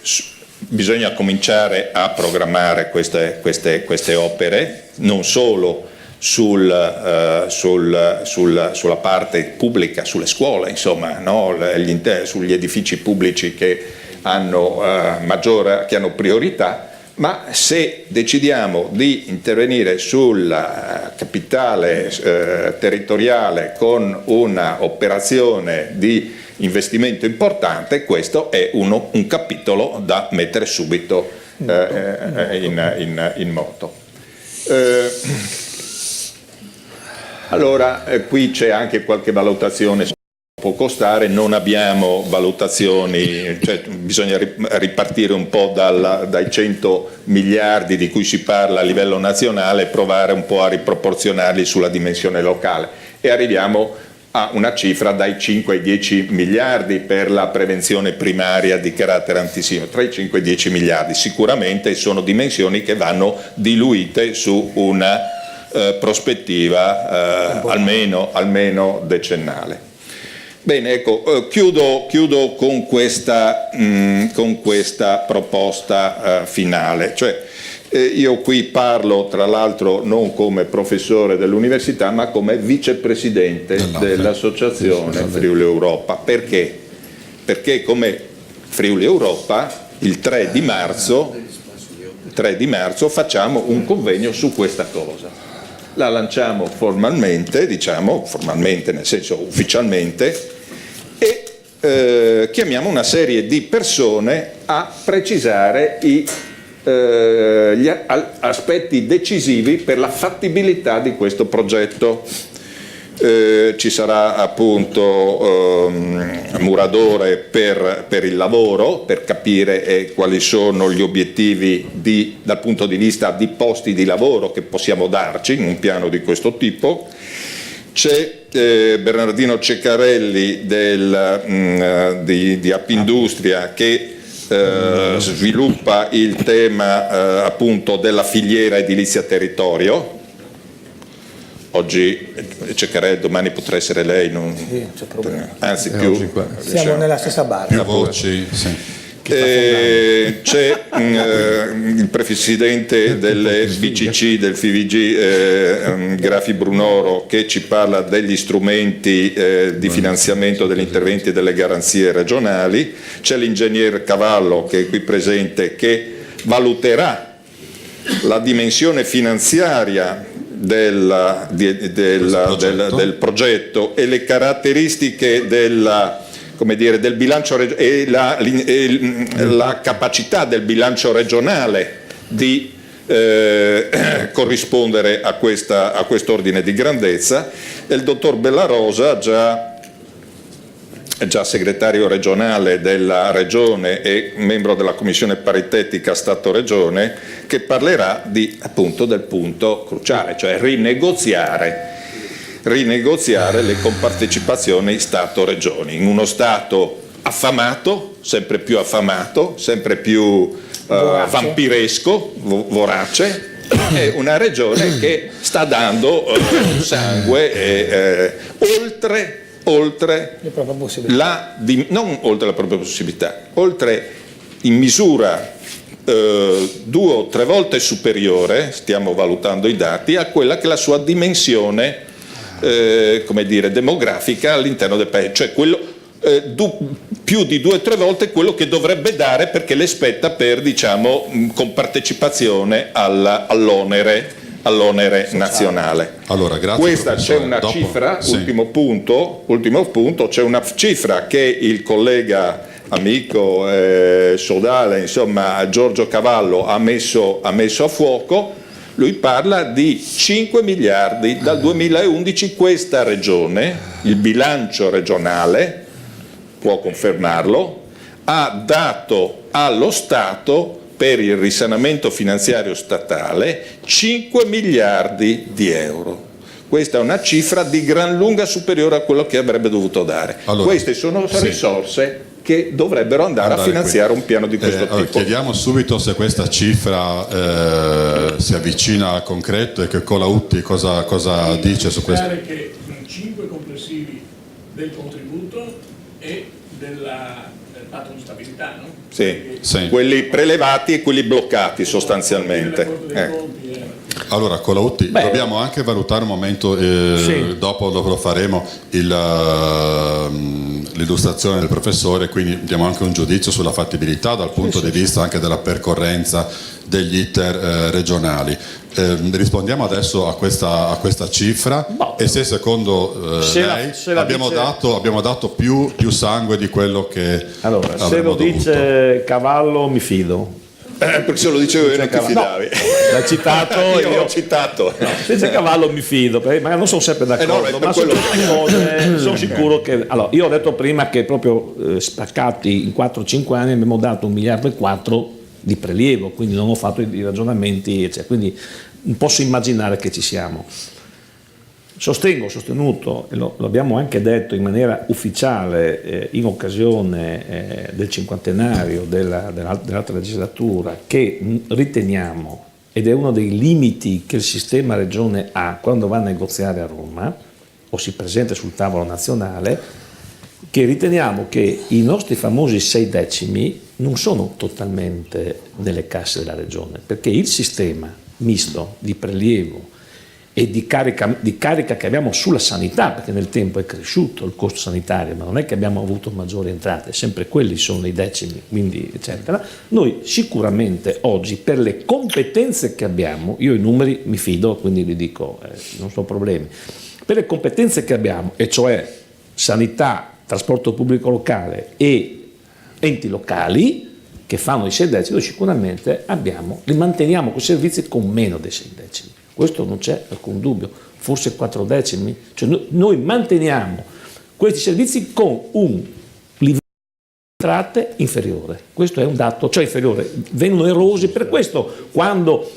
S3: bisogna cominciare a programmare queste opere, non solo sulla parte pubblica, sulle scuole, insomma, no? Sugli edifici pubblici che hanno priorità, ma se decidiamo di intervenire sul capitale territoriale con una operazione di investimento importante, questo è un capitolo da mettere subito in moto. Allora, qui c'è anche qualche valutazione. Può costare, non abbiamo valutazioni, cioè bisogna ripartire un po' dai 100 miliardi di cui si parla a livello nazionale e provare un po' a riproporzionarli sulla dimensione locale, e arriviamo a una cifra dai 5 ai 10 miliardi per la prevenzione primaria di carattere antisismico, tra i 5 e i 10 miliardi. Sicuramente sono dimensioni che vanno diluite su una prospettiva almeno decennale. Bene, ecco, chiudo con questa proposta finale. Cioè, io qui parlo, tra l'altro, non come professore dell'università, ma come vicepresidente dell'associazione Friuli Europa. Perché? Perché come Friuli Europa il 3 di marzo facciamo un convegno su questa cosa. La lanciamo formalmente, nel senso ufficialmente, e chiamiamo una serie di persone a precisare gli aspetti decisivi per la fattibilità di questo progetto. Ci sarà appunto Muradore per il lavoro, per capire quali sono gli obiettivi dal punto di vista di posti di lavoro che possiamo darci in un piano di questo tipo. C'è Bernardino Ceccarelli di Appindustria che sviluppa il tema appunto della filiera edilizia territorio. Oggi Ceccarelli, domani potrà essere lei, non c'è problema. Anzi
S6: siamo nella stessa barca.
S2: Più voci, sì.
S3: C'è il presidente del BCC, del FIVG, Grafi Brunoro, che ci parla degli strumenti di finanziamento degli interventi e delle garanzie regionali. C'è l'ingegner Cavallo, che è qui presente, che valuterà la dimensione finanziaria del progetto e le caratteristiche del bilancio e la capacità del bilancio regionale di corrispondere a quest'ordine di grandezza. E il dottor Bellarosa, già segretario regionale della Regione e membro della Commissione paritetica Stato-Regione, che parlerà appunto del punto cruciale, cioè rinegoziare le compartecipazioni Stato-Regioni in uno Stato affamato, sempre più vampiresco, vorace, e una Regione che sta dando sangue oltre in misura 2 o 3 volte superiore, stiamo valutando i dati, a quella che è la sua dimensione demografica all'interno del paese, cioè più di 2 o 3 volte quello che dovrebbe dare, perché le spetta per compartecipazione all'onere nazionale.
S2: Allora, grazie.
S3: Questa c'è una cifra, sì. Ultimo punto, c'è una cifra che il collega amico sodale, insomma Giorgio Cavallo ha messo a fuoco. Lui parla di 5 miliardi dal 2011. Questa regione, il bilancio regionale, può confermarlo, ha dato allo Stato per il risanamento finanziario statale 5 miliardi di euro. Questa è una cifra di gran lunga superiore a quello che avrebbe dovuto dare. Allora, queste sono risorse che dovrebbero andare a finanziare un piano di questo tipo.
S2: Chiediamo subito se questa cifra si avvicina al concreto, e che Colautti cosa dice su questo.
S7: Che 5 complessivi del contributo e del patto di stabilità, no?
S3: Sì. Quelli prelevati e quelli bloccati sostanzialmente.
S2: Allora, Colautti, dobbiamo anche valutare un momento, dopo lo faremo, l'illustrazione del professore, quindi diamo anche un giudizio sulla fattibilità dal punto di vista anche della percorrenza degli iter regionali. Rispondiamo adesso a questa cifra e se secondo lei abbiamo dato più sangue di quello che
S5: allora, se lo
S2: dovuto.
S5: Dice Cavallo mi fido.
S3: Perché se lo dicevo io non ti fidavi.
S5: L'hai citato,
S3: io ho citato.
S5: Se dice Cavallo mi fido, perché magari non sono sempre d'accordo, ma su queste cose sono sicuro che... Allora, io ho detto prima che proprio spaccati in 4-5 anni abbiamo dato 1,4 miliardi di prelievo, quindi non ho fatto i ragionamenti, quindi posso immaginare che ci siamo. Ho sostenuto, e lo abbiamo anche detto in maniera ufficiale in occasione del cinquantenario dell'altra legislatura, che riteniamo, ed è uno dei limiti che il sistema regione ha quando va a negoziare a Roma o si presenta sul tavolo nazionale, che riteniamo che i nostri famosi 6 decimi non sono totalmente nelle casse della regione, perché il sistema misto di prelievo e di carica che abbiamo sulla sanità, perché nel tempo è cresciuto il costo sanitario, ma non è che abbiamo avuto maggiori entrate, sempre quelli sono i decimi, quindi eccetera. Noi sicuramente oggi, per le competenze che abbiamo, io i numeri mi fido, quindi li dico, non sono problemi, per le competenze che abbiamo, e cioè sanità, trasporto pubblico locale e enti locali che fanno i 6 decimi, noi sicuramente li manteniamo quei servizi con meno dei 6 decimi. Questo non c'è alcun dubbio, forse 4 decimi, cioè noi manteniamo questi servizi con un livello di entrate inferiore, questo è un dato, cioè inferiore, vengono erosi, per questo quando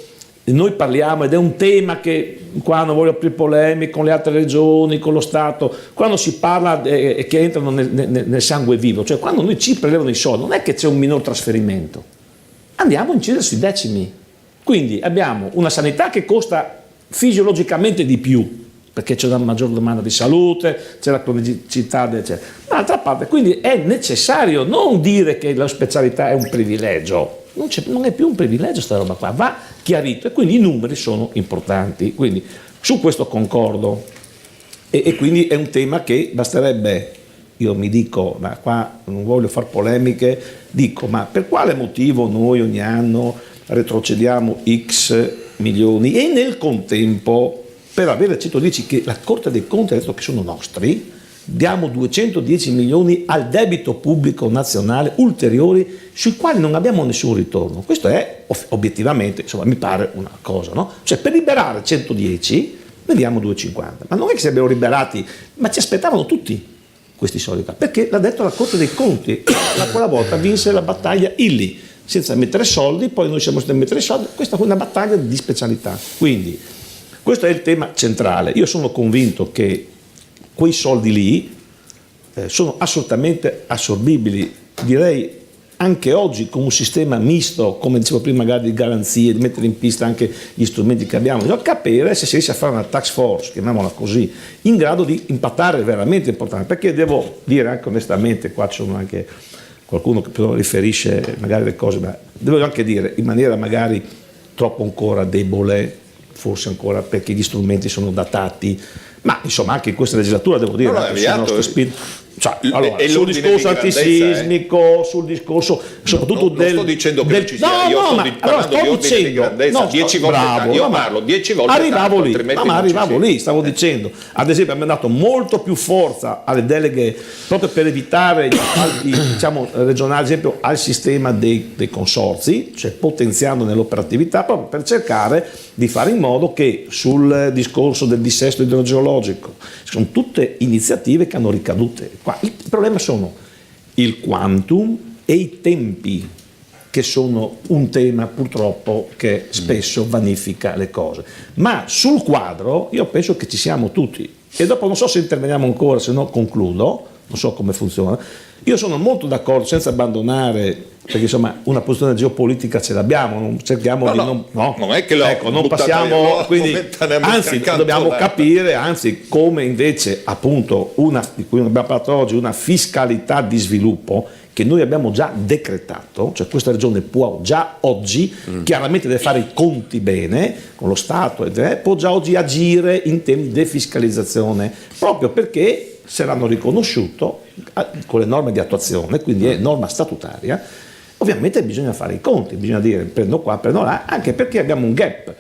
S5: noi parliamo, ed è un tema che qua non voglio aprire polemiche con le altre regioni, con lo Stato, quando si parla che entrano nel sangue vivo, cioè quando noi ci prelevano i soldi, non è che c'è un minor trasferimento, andiamo a incidere sui decimi. Quindi abbiamo una sanità che costa fisiologicamente di più, perché c'è una maggior domanda di salute, c'è la cronicità, eccetera. Dall'altra parte, quindi è necessario non dire che la specialità è un privilegio, non è più un privilegio sta roba qua, va chiarito e quindi i numeri sono importanti, quindi su questo concordo e quindi è un tema che basterebbe, io mi dico, ma qua non voglio far polemiche, dico ma per quale motivo noi ogni anno retrocediamo X milioni e nel contempo per avere 110 che la Corte dei Conti ha detto che sono nostri, diamo 210 milioni al debito pubblico nazionale ulteriori sui quali non abbiamo nessun ritorno. Questo è obiettivamente, insomma, mi pare una cosa, no? Cioè per liberare 110 ne diamo 250, ma non è che si abbiano liberati, ma ci aspettavano tutti questi soldi qua, perché l'ha detto la Corte dei Conti, quella volta vinse la battaglia Illy, senza mettere soldi, poi noi siamo stati a mettere soldi, questa fu una battaglia di specialità. Quindi questo è il tema centrale. Io sono convinto che quei soldi lì sono assolutamente assorbibili, direi anche oggi con un sistema misto, come dicevo prima, magari di garanzie, di mettere in pista anche gli strumenti che abbiamo, bisogna capire se si riesce a fare una task force, chiamiamola così, in grado di impattare veramente importante, perché devo dire anche onestamente, qua ci sono anche qualcuno che però riferisce magari le cose, ma devo anche dire in maniera magari troppo ancora debole, forse ancora perché gli strumenti sono datati, ma insomma anche in questa legislatura devo dire cioè, allora, sul discorso antisismico, sul discorso soprattutto
S3: non sto dicendo che non ci sia, io sto parlando di ordine di grandezza, 10 volte tanto, io parlo 10 volte
S5: arrivavo
S3: tanto,
S5: lì, ma arrivavo lì, stavo dicendo, ad esempio abbiamo dato molto più forza alle deleghe proprio per evitare gli appalti diciamo regionali, ad esempio al sistema dei consorzi, cioè potenziando nell'operatività proprio per cercare di fare in modo che sul discorso del dissesto idrogeologico sono tutte iniziative che hanno ricadute qua. Il problema sono il quantum e i tempi, che sono un tema purtroppo che spesso vanifica le cose, ma sul quadro io penso che ci siamo tutti e dopo non so se interveniamo ancora, se no concludo, non so come funziona. Io sono molto d'accordo, senza abbandonare, perché insomma una posizione geopolitica ce l'abbiamo, non cerchiamo
S3: non è che
S5: non passiamo, quindi anzi dobbiamo capire, anzi come invece appunto una di cui abbiamo parlato oggi, una fiscalità di sviluppo che noi abbiamo già decretato, cioè questa regione può già oggi, chiaramente deve fare i conti bene con lo Stato, può già oggi agire in termini di defiscalizzazione, proprio perché se l'hanno riconosciuto con le norme di attuazione, quindi è norma statutaria. Ovviamente bisogna fare i conti, bisogna dire prendo qua, prendo là, anche perché abbiamo un gap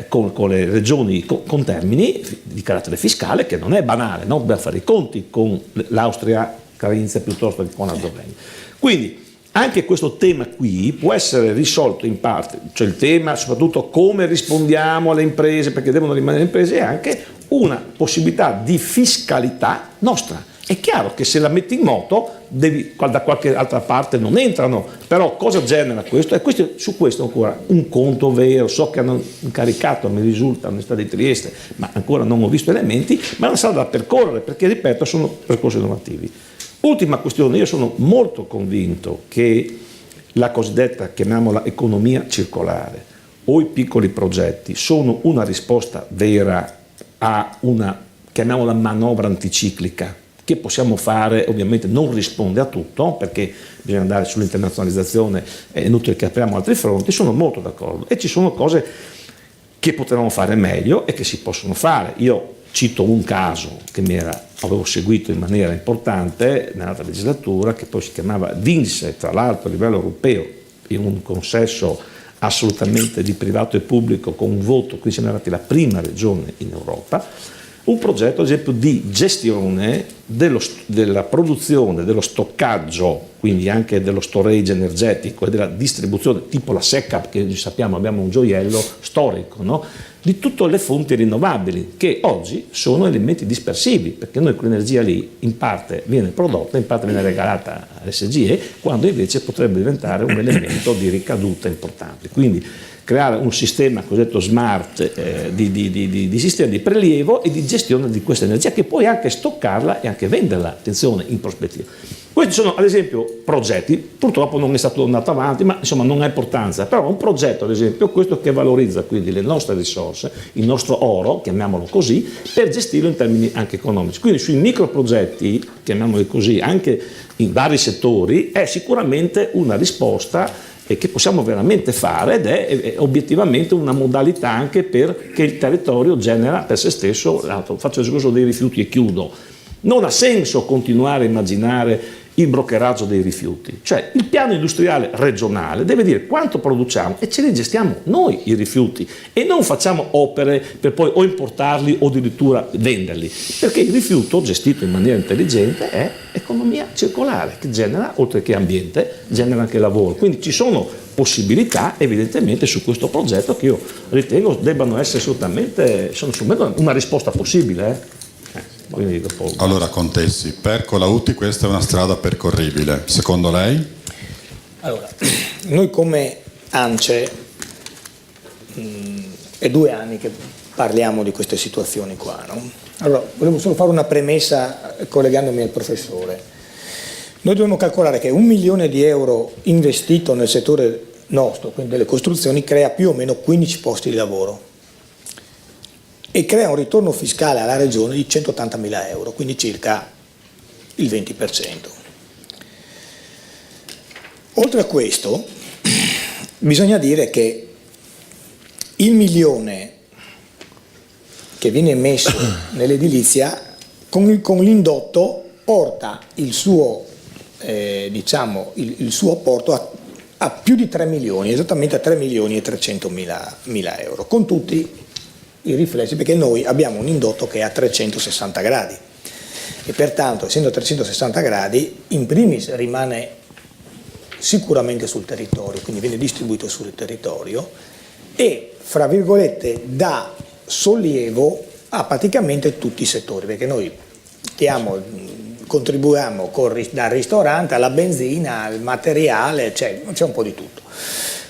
S5: con le regioni con termini di carattere fiscale che non è banale, no? Dobbiamo fare i conti con l'Austria, Carinzia piuttosto che con Ardovegno. Quindi anche questo tema qui può essere risolto in parte, cioè il tema soprattutto come rispondiamo alle imprese, perché devono rimanere imprese, e anche una possibilità di fiscalità nostra. È chiaro che se la metti in moto da qualche altra parte non entrano, però cosa genera questo? E su questo ancora un conto vero, so che hanno incaricato, mi risulta, all'Università di Trieste, ma ancora non ho visto elementi, ma è una strada da percorrere, perché ripeto sono percorsi normativi. Ultima questione, io sono molto convinto che la cosiddetta, chiamiamola economia circolare, o i piccoli progetti sono una risposta vera a una, chiamiamola manovra anticiclica, che possiamo fare, ovviamente non risponde a tutto, perché bisogna andare sull'internazionalizzazione, è inutile che apriamo altri fronti, sono molto d'accordo, e ci sono cose che potremmo fare meglio e che si possono fare. Io cito un caso che avevo seguito in maniera importante nell'altra legislatura, che poi si chiamava vinse, tra l'altro a livello europeo, in un consesso assolutamente di privato e pubblico con un voto, quindi siamo arrivati la prima regione in Europa, un progetto ad esempio di gestione della produzione, dello stoccaggio, quindi anche dello storage energetico e della distribuzione, tipo la SECAP, che sappiamo abbiamo un gioiello storico, no? Di tutte le fonti rinnovabili, che oggi sono elementi dispersivi, perché noi quell'energia lì in parte viene prodotta, in parte viene regalata all'SGE, quando invece potrebbe diventare un elemento di ricaduta importante. Quindi creare un sistema cosiddetto smart di sistema di prelievo e di gestione di questa energia, che puoi anche stoccarla e anche venderla, attenzione, in prospettiva. Questi sono ad esempio progetti, purtroppo non è stato andato avanti, ma insomma non ha importanza, però un progetto ad esempio questo che valorizza quindi le nostre risorse, il nostro oro, chiamiamolo così, per gestirlo in termini anche economici. Quindi sui microprogetti, chiamiamoli così, anche in vari settori, è sicuramente una risposta che possiamo veramente fare, ed è obiettivamente una modalità anche perché il territorio genera per se stesso. Faccio il discorso dei rifiuti e chiudo. Non ha senso continuare a immaginare il brokeraggio dei rifiuti, cioè il piano industriale regionale deve dire quanto produciamo e ce li gestiamo noi i rifiuti, e non facciamo opere per poi o importarli o addirittura venderli, perché il rifiuto gestito in maniera intelligente è economia circolare, che genera, oltre che ambiente, genera anche lavoro. Quindi ci sono possibilità evidentemente su questo progetto che io ritengo debbano essere assolutamente, sono una risposta possibile. Quindi dopo...
S2: Allora Contessi, per Colautti questa è una strada percorribile, secondo lei?
S6: Allora, noi come ANCE è 2 anni che parliamo di queste situazioni qua, no? Allora, volevo solo fare una premessa collegandomi al professore. Noi dobbiamo calcolare che 1 milione di euro investito nel settore nostro, quindi delle costruzioni, crea più o meno 15 posti di lavoro e crea un ritorno fiscale alla regione di 180.000 euro, quindi circa il 20%. Oltre a questo, bisogna dire che il milione che viene messo nell'edilizia con l'indotto porta il suo, il suo apporto a più di 3 milioni, esattamente a 3.300.000 euro, con tutti i riflessi, perché noi abbiamo un indotto che è a 360 gradi e pertanto, essendo a 360 gradi, in primis rimane sicuramente sul territorio, quindi viene distribuito sul territorio e, fra virgolette, dà sollievo a praticamente tutti i settori, perché noi contribuiamo dal ristorante alla benzina, al materiale, c'è un po' di tutto.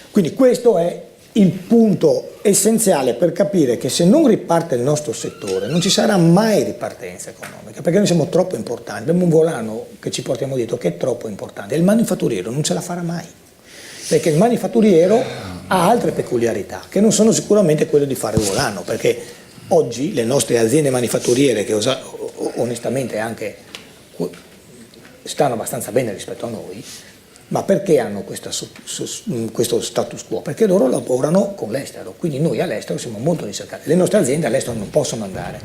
S6: Quindi questo è il punto essenziale per capire che se non riparte il nostro settore non ci sarà mai ripartenza economica, perché noi siamo troppo importanti, abbiamo un volano che ci portiamo dietro che è troppo importante e il manifatturiero non ce la farà mai, perché il manifatturiero ha altre peculiarità che non sono sicuramente quelle di fare volano, perché oggi le nostre aziende manifatturiere, che onestamente anche stanno abbastanza bene rispetto a noi, ma perché hanno questo status quo? Perché loro lavorano con l'estero, quindi noi all'estero siamo molto ricercati. Le nostre aziende all'estero non possono andare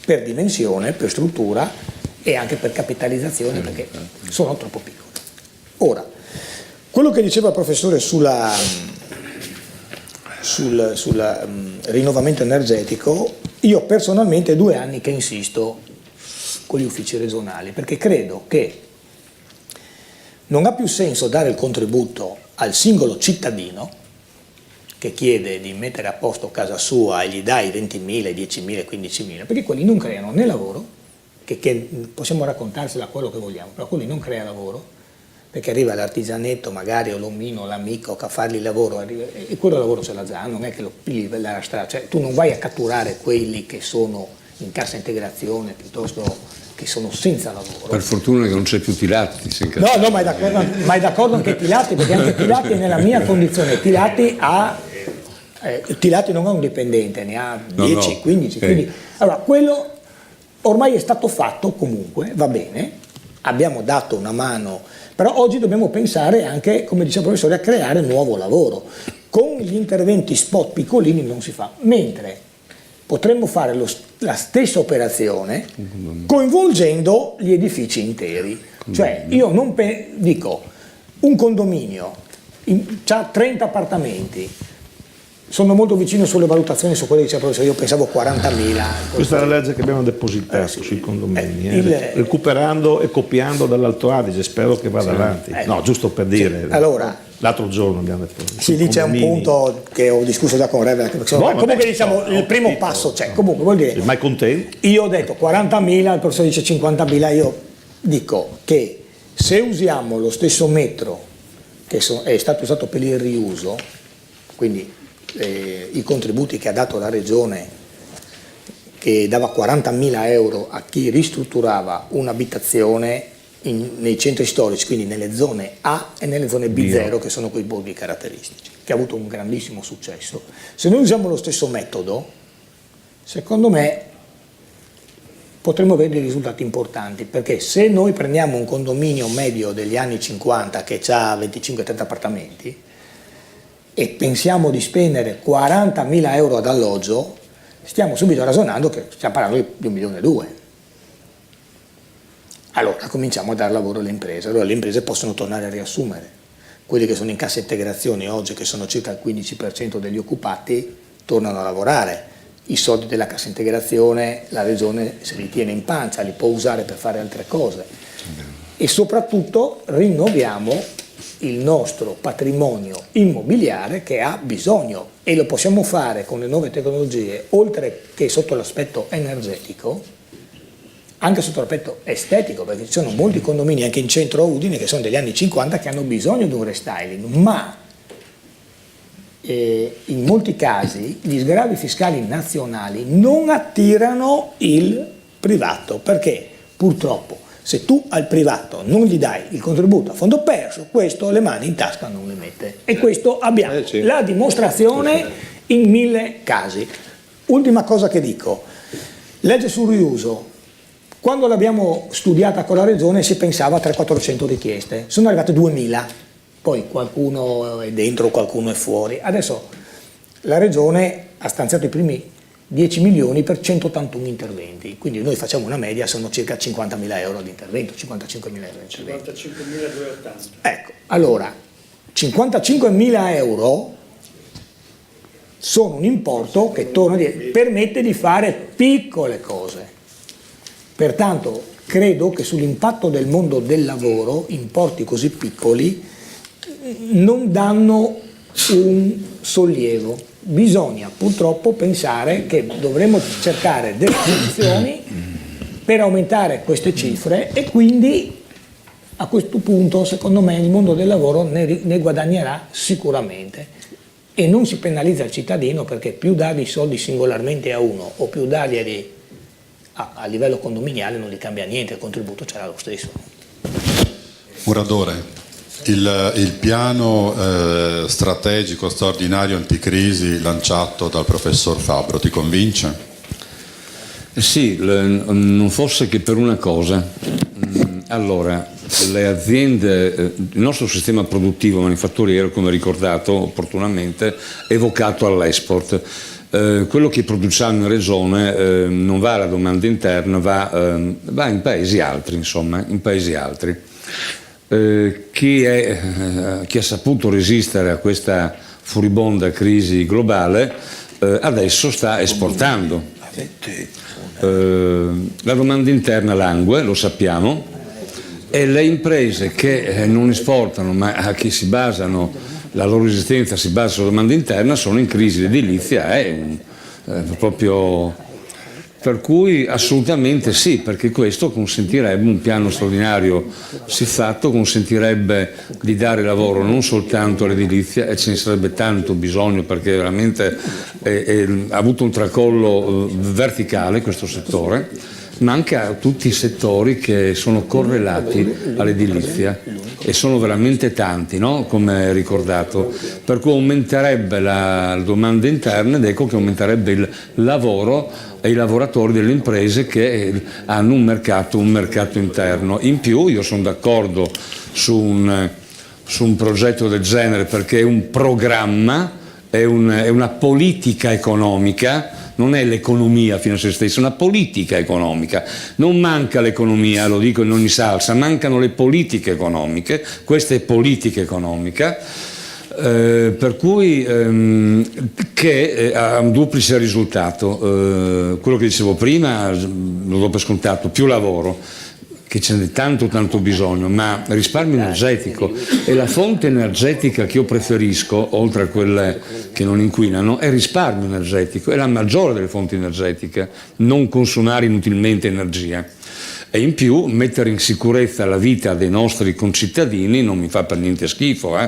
S6: per dimensione, per struttura e anche per capitalizzazione, perché sono troppo piccole. Ora, quello che diceva il professore sul rinnovamento energetico, io personalmente 2 anni che insisto con gli uffici regionali, perché credo che non ha più senso dare il contributo al singolo cittadino che chiede di mettere a posto casa sua e gli dai 20.000, 10.000, 15.000, perché quelli non creano né lavoro, che possiamo raccontarsela quello che vogliamo, però quelli non crea lavoro, perché arriva l'artigianetto magari o l'omino, l'amico che a fargli il lavoro, e quello lavoro ce l'ha già, non è che lo pigli dalla strada, cioè tu non vai a catturare quelli che sono in cassa integrazione piuttosto che sono senza lavoro.
S4: Per fortuna che non c'è più Tilati.
S6: No, ma è d'accordo anche Tilati, perché anche Tilati è nella mia condizione. Tilati non ha un dipendente, ne ha 10, 15. Quindi, allora, quello ormai è stato fatto comunque, va bene, abbiamo dato una mano, però oggi dobbiamo pensare anche, come dice il professore, a creare nuovo lavoro. Con gli interventi spot piccolini non si fa, mentre potremmo fare la stessa operazione coinvolgendo gli edifici interi. Cioè io non dico, un condominio ha 30 appartamenti, sono molto vicino sulle valutazioni su quelle che diceva il professore, io pensavo 40.000.
S5: Questa è la legge che abbiamo depositato sui condomini, recuperando e copiando dall'Alto Adige, spero che vada avanti. No, giusto per dire.
S6: Allora,
S5: l'altro giorno abbiamo detto.
S6: Sì, lì c'è un punto che ho discusso già con Revela. Comunque diciamo il primo passo c'è. Comunque vuol dire.
S5: Mai contento?
S6: Io ho detto 40.000, il professore dice 50.000. Io dico che se usiamo lo stesso metro che è stato usato per il riuso, quindi i contributi che ha dato la regione, che dava 40.000 euro a chi ristrutturava un'abitazione nei centri storici, quindi nelle zone A e nelle zone B0, che sono quei borghi caratteristici, che ha avuto un grandissimo successo. Se noi usiamo lo stesso metodo, secondo me potremmo avere dei risultati importanti, perché se noi prendiamo un condominio medio degli anni 50 che ha 25-30 appartamenti e pensiamo di spendere 40.000 euro ad alloggio, stiamo subito ragionando che stiamo parlando di 1,2 milioni. Allora cominciamo a dare lavoro alle imprese, allora le imprese possono tornare a riassumere. Quelli che sono in cassa integrazione oggi, che sono circa il 15% degli occupati, tornano a lavorare. I soldi della cassa integrazione la regione se li tiene in pancia, li può usare per fare altre cose. E soprattutto rinnoviamo il nostro patrimonio immobiliare che ha bisogno, e lo possiamo fare con le nuove tecnologie, oltre che sotto l'aspetto energetico, anche sotto l'aspetto estetico, perché ci sono molti condomini anche in centro a Udine che sono degli anni 50 che hanno bisogno di un restyling, ma in molti casi gli sgravi fiscali nazionali non attirano il privato, perché purtroppo se tu al privato non gli dai il contributo a fondo perso, questo le mani in tasca non le mette, e questo abbiamo la dimostrazione in 1000 casi. Ultima cosa che dico, legge sul riuso. Quando l'abbiamo studiata con la regione si pensava a 300-400 richieste, sono arrivate 2.000, poi qualcuno è dentro, qualcuno è fuori. Adesso la regione ha stanziato i primi 10 milioni per 181 interventi, quindi noi facciamo una media, sono circa 50.000 euro di intervento, 55.000 euro di intervento.
S7: 55.280.
S6: Ecco, allora 55.000 euro sono un importo che, torno a dire, permette di fare piccole cose. Pertanto credo che sull'impatto del mondo del lavoro importi così piccoli non danno un sollievo. Bisogna purtroppo pensare che dovremmo cercare delle soluzioni per aumentare queste cifre, e quindi a questo punto secondo me il mondo del lavoro ne guadagnerà sicuramente, e non si penalizza il cittadino, perché più dargli i soldi singolarmente a uno o più darglieli a livello condominiale non gli cambia niente, il contributo c'era lo stesso.
S2: Muradore, il piano strategico straordinario anticrisi lanciato dal professor Fabbro ti convince?
S4: Sì, non fosse che per una cosa. Allora, le aziende, il nostro sistema produttivo manifatturiero, come ricordato opportunamente, è vocato all'export. Quello che produciamo in regione non va alla domanda interna, va in paesi altri, insomma, in paesi altri. Chi ha saputo resistere a questa furibonda crisi globale adesso sta esportando. La domanda interna langue, lo sappiamo, e le imprese che non esportano ma che si basano, la loro esistenza si basa sulla domanda interna, sono in crisi. L'edilizia è proprio, per cui assolutamente sì, perché questo consentirebbe un piano straordinario siffatto, consentirebbe di dare lavoro non soltanto all'edilizia, e ce ne sarebbe tanto bisogno perché veramente ha avuto un tracollo verticale questo settore, ma anche a tutti i settori che sono correlati all'edilizia, e sono veramente tanti, no? Come ricordato, per cui aumenterebbe la domanda interna, ed ecco che aumenterebbe il lavoro e i lavoratori delle imprese che hanno un mercato interno. In più io sono d'accordo su un progetto del genere, perché è un programma, è una politica economica. Non è l'economia fino a se stessa, è una politica economica. Non manca l'economia, lo dico in ogni salsa, mancano le politiche economiche. Questa è politica economica, per cui che ha un duplice risultato. Quello che dicevo prima, lo do per scontato, più lavoro, che ce n'è tanto bisogno, ma risparmio energetico. E la fonte energetica che io preferisco, oltre a quelle che non inquinano, è risparmio energetico, è la maggiore delle fonti energetiche, non consumare inutilmente energia. E in più mettere in sicurezza la vita dei nostri concittadini non mi fa per niente schifo,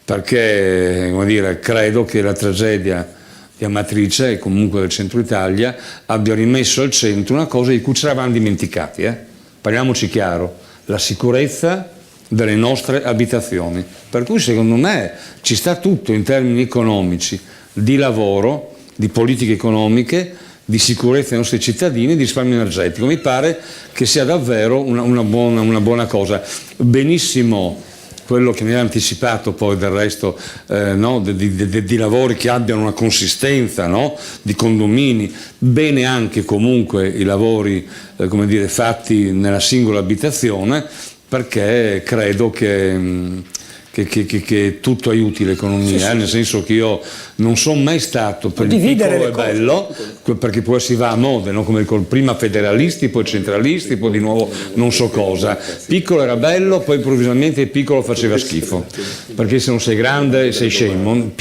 S4: perché, come dire, credo che la tragedia di Amatrice e comunque del centro Italia abbia rimesso al centro una cosa di cui ci eravamo dimenticati, Parliamoci chiaro, la sicurezza delle nostre abitazioni. Per cui secondo me ci sta tutto in termini economici, di lavoro, di politiche economiche, di sicurezza dei nostri cittadini, di risparmio energetico. Mi pare che sia davvero una buona cosa. Benissimo quello che mi ha anticipato poi del resto, di lavori che abbiano una consistenza, di condomini, bene anche comunque i lavori fatti nella singola abitazione, perché credo che tutto aiuti l'economia, nel senso che io non sono mai stato per il piccolo e bello, perché poi si va a mode, come prima federalisti, poi centralisti, poi di nuovo non so cosa. Piccolo era bello, poi improvvisamente il piccolo faceva schifo, perché se non sei grande sei scemo.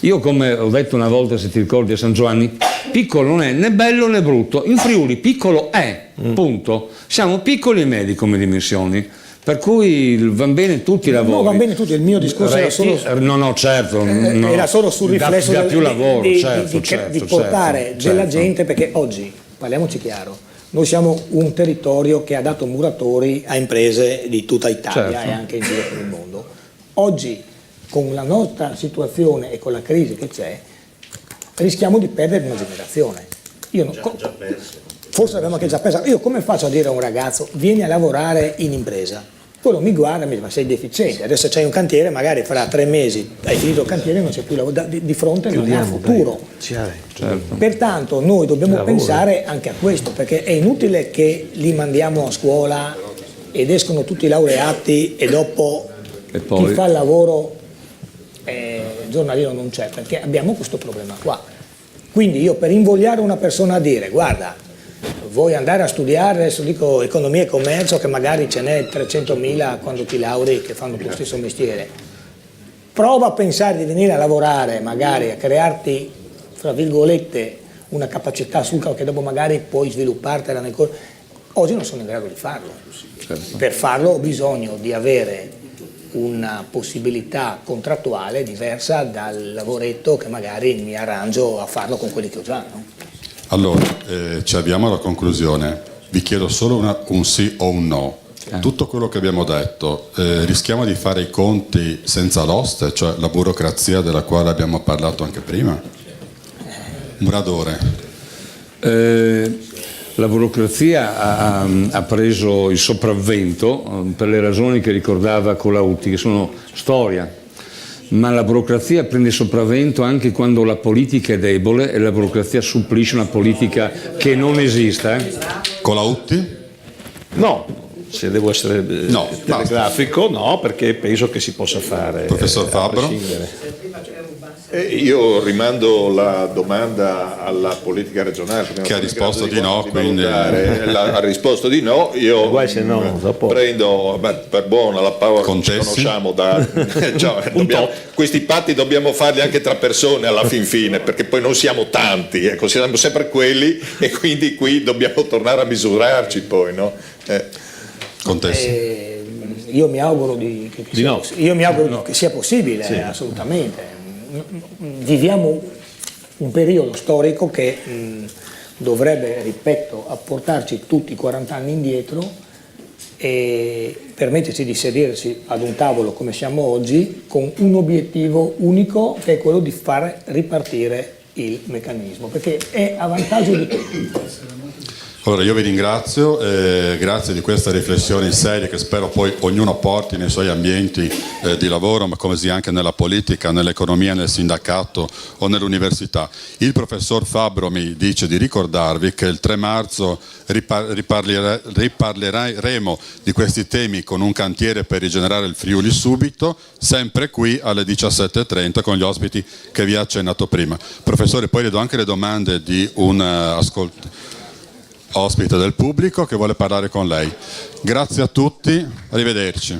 S4: Io, come ho detto una volta, se ti ricordi, a San Giovanni, piccolo non è né bello né brutto, in Friuli piccolo è, punto. Siamo piccoli e medi come dimensioni. Per cui vanno bene tutti i lavori.
S6: No, va bene tutti, il mio discorso era solo era solo sul riflesso di portare della gente, perché oggi, parliamoci chiaro, noi siamo un territorio che ha dato muratori a imprese di tutta Italia e anche in giro per il mondo. Oggi, con la nostra situazione e con la crisi che c'è, rischiamo di perdere una generazione. Forse l'abbiamo anche già persa. Io come faccio a dire a un ragazzo vieni a lavorare in impresa? Quello mi guarda e mi dice ma sei deficiente, adesso c'hai un cantiere, magari fra 3 mesi hai finito il cantiere e non c'è più lavoro, di fronte non ha futuro. Certo. Pertanto noi dobbiamo pensare anche a questo, perché è inutile che li mandiamo a scuola ed escono tutti laureati e dopo chi fa il lavoro giornaliero non c'è, perché abbiamo questo problema qua. Quindi io per invogliare una persona a dire guarda, vuoi andare a studiare, adesso dico economia e commercio, che magari ce n'è 300.000 quando ti lauri che fanno il tuo stesso mestiere, prova a pensare di venire a lavorare, magari a crearti, fra virgolette, una capacità sul che dopo magari puoi sviluppartela nel corso. Oggi non sono in grado di farlo. Certo. Per farlo ho bisogno di avere una possibilità contrattuale diversa dal lavoretto che magari mi arrangio a farlo con quelli che ho già, no?
S2: Allora, ci avviamo alla conclusione. Vi chiedo solo un sì o un no. Tutto quello che abbiamo detto, rischiamo di fare i conti senza l'oste, cioè la burocrazia della quale abbiamo parlato anche prima? Muradore.
S4: La burocrazia ha preso il sopravvento per le ragioni che ricordava Colautti, che sono storia, ma la burocrazia prende il sopravvento anche quando la politica è debole e la burocrazia supplisce una politica che non esiste.
S2: Colautti?
S5: No, se devo essere telegrafico, no, perché penso che si possa fare.
S2: Professor Fabbro?
S3: Io rimando la domanda alla politica regionale
S2: che ha risposto di no, quindi
S3: ha risposto di no. Io prendo per buona la parola che ci conosciamo questi patti dobbiamo farli anche tra persone alla fin fine, perché poi non siamo tanti, ecco, siamo sempre quelli e quindi qui dobbiamo tornare a misurarci poi, no?
S6: Io mi auguro che sia possibile, sì. Assolutamente. Viviamo un periodo storico che dovrebbe, ripeto, portarci tutti 40 anni indietro e permetterci di sederci ad un tavolo come siamo oggi con un obiettivo unico, che è quello di far ripartire il meccanismo, perché è a vantaggio di tutti.
S2: Allora io vi ringrazio, grazie di queste riflessioni serie che spero poi ognuno porti nei suoi ambienti di lavoro, ma come sia anche nella politica, nell'economia, nel sindacato o nell'università. Il professor Fabbro mi dice di ricordarvi che il 3 marzo riparleremo di questi temi con un cantiere per rigenerare il Friuli subito, sempre qui alle 17:30 con gli ospiti che vi ho accennato prima. Professore, poi le do anche le domande di un ospite del pubblico che vuole parlare con lei. Grazie a tutti, arrivederci.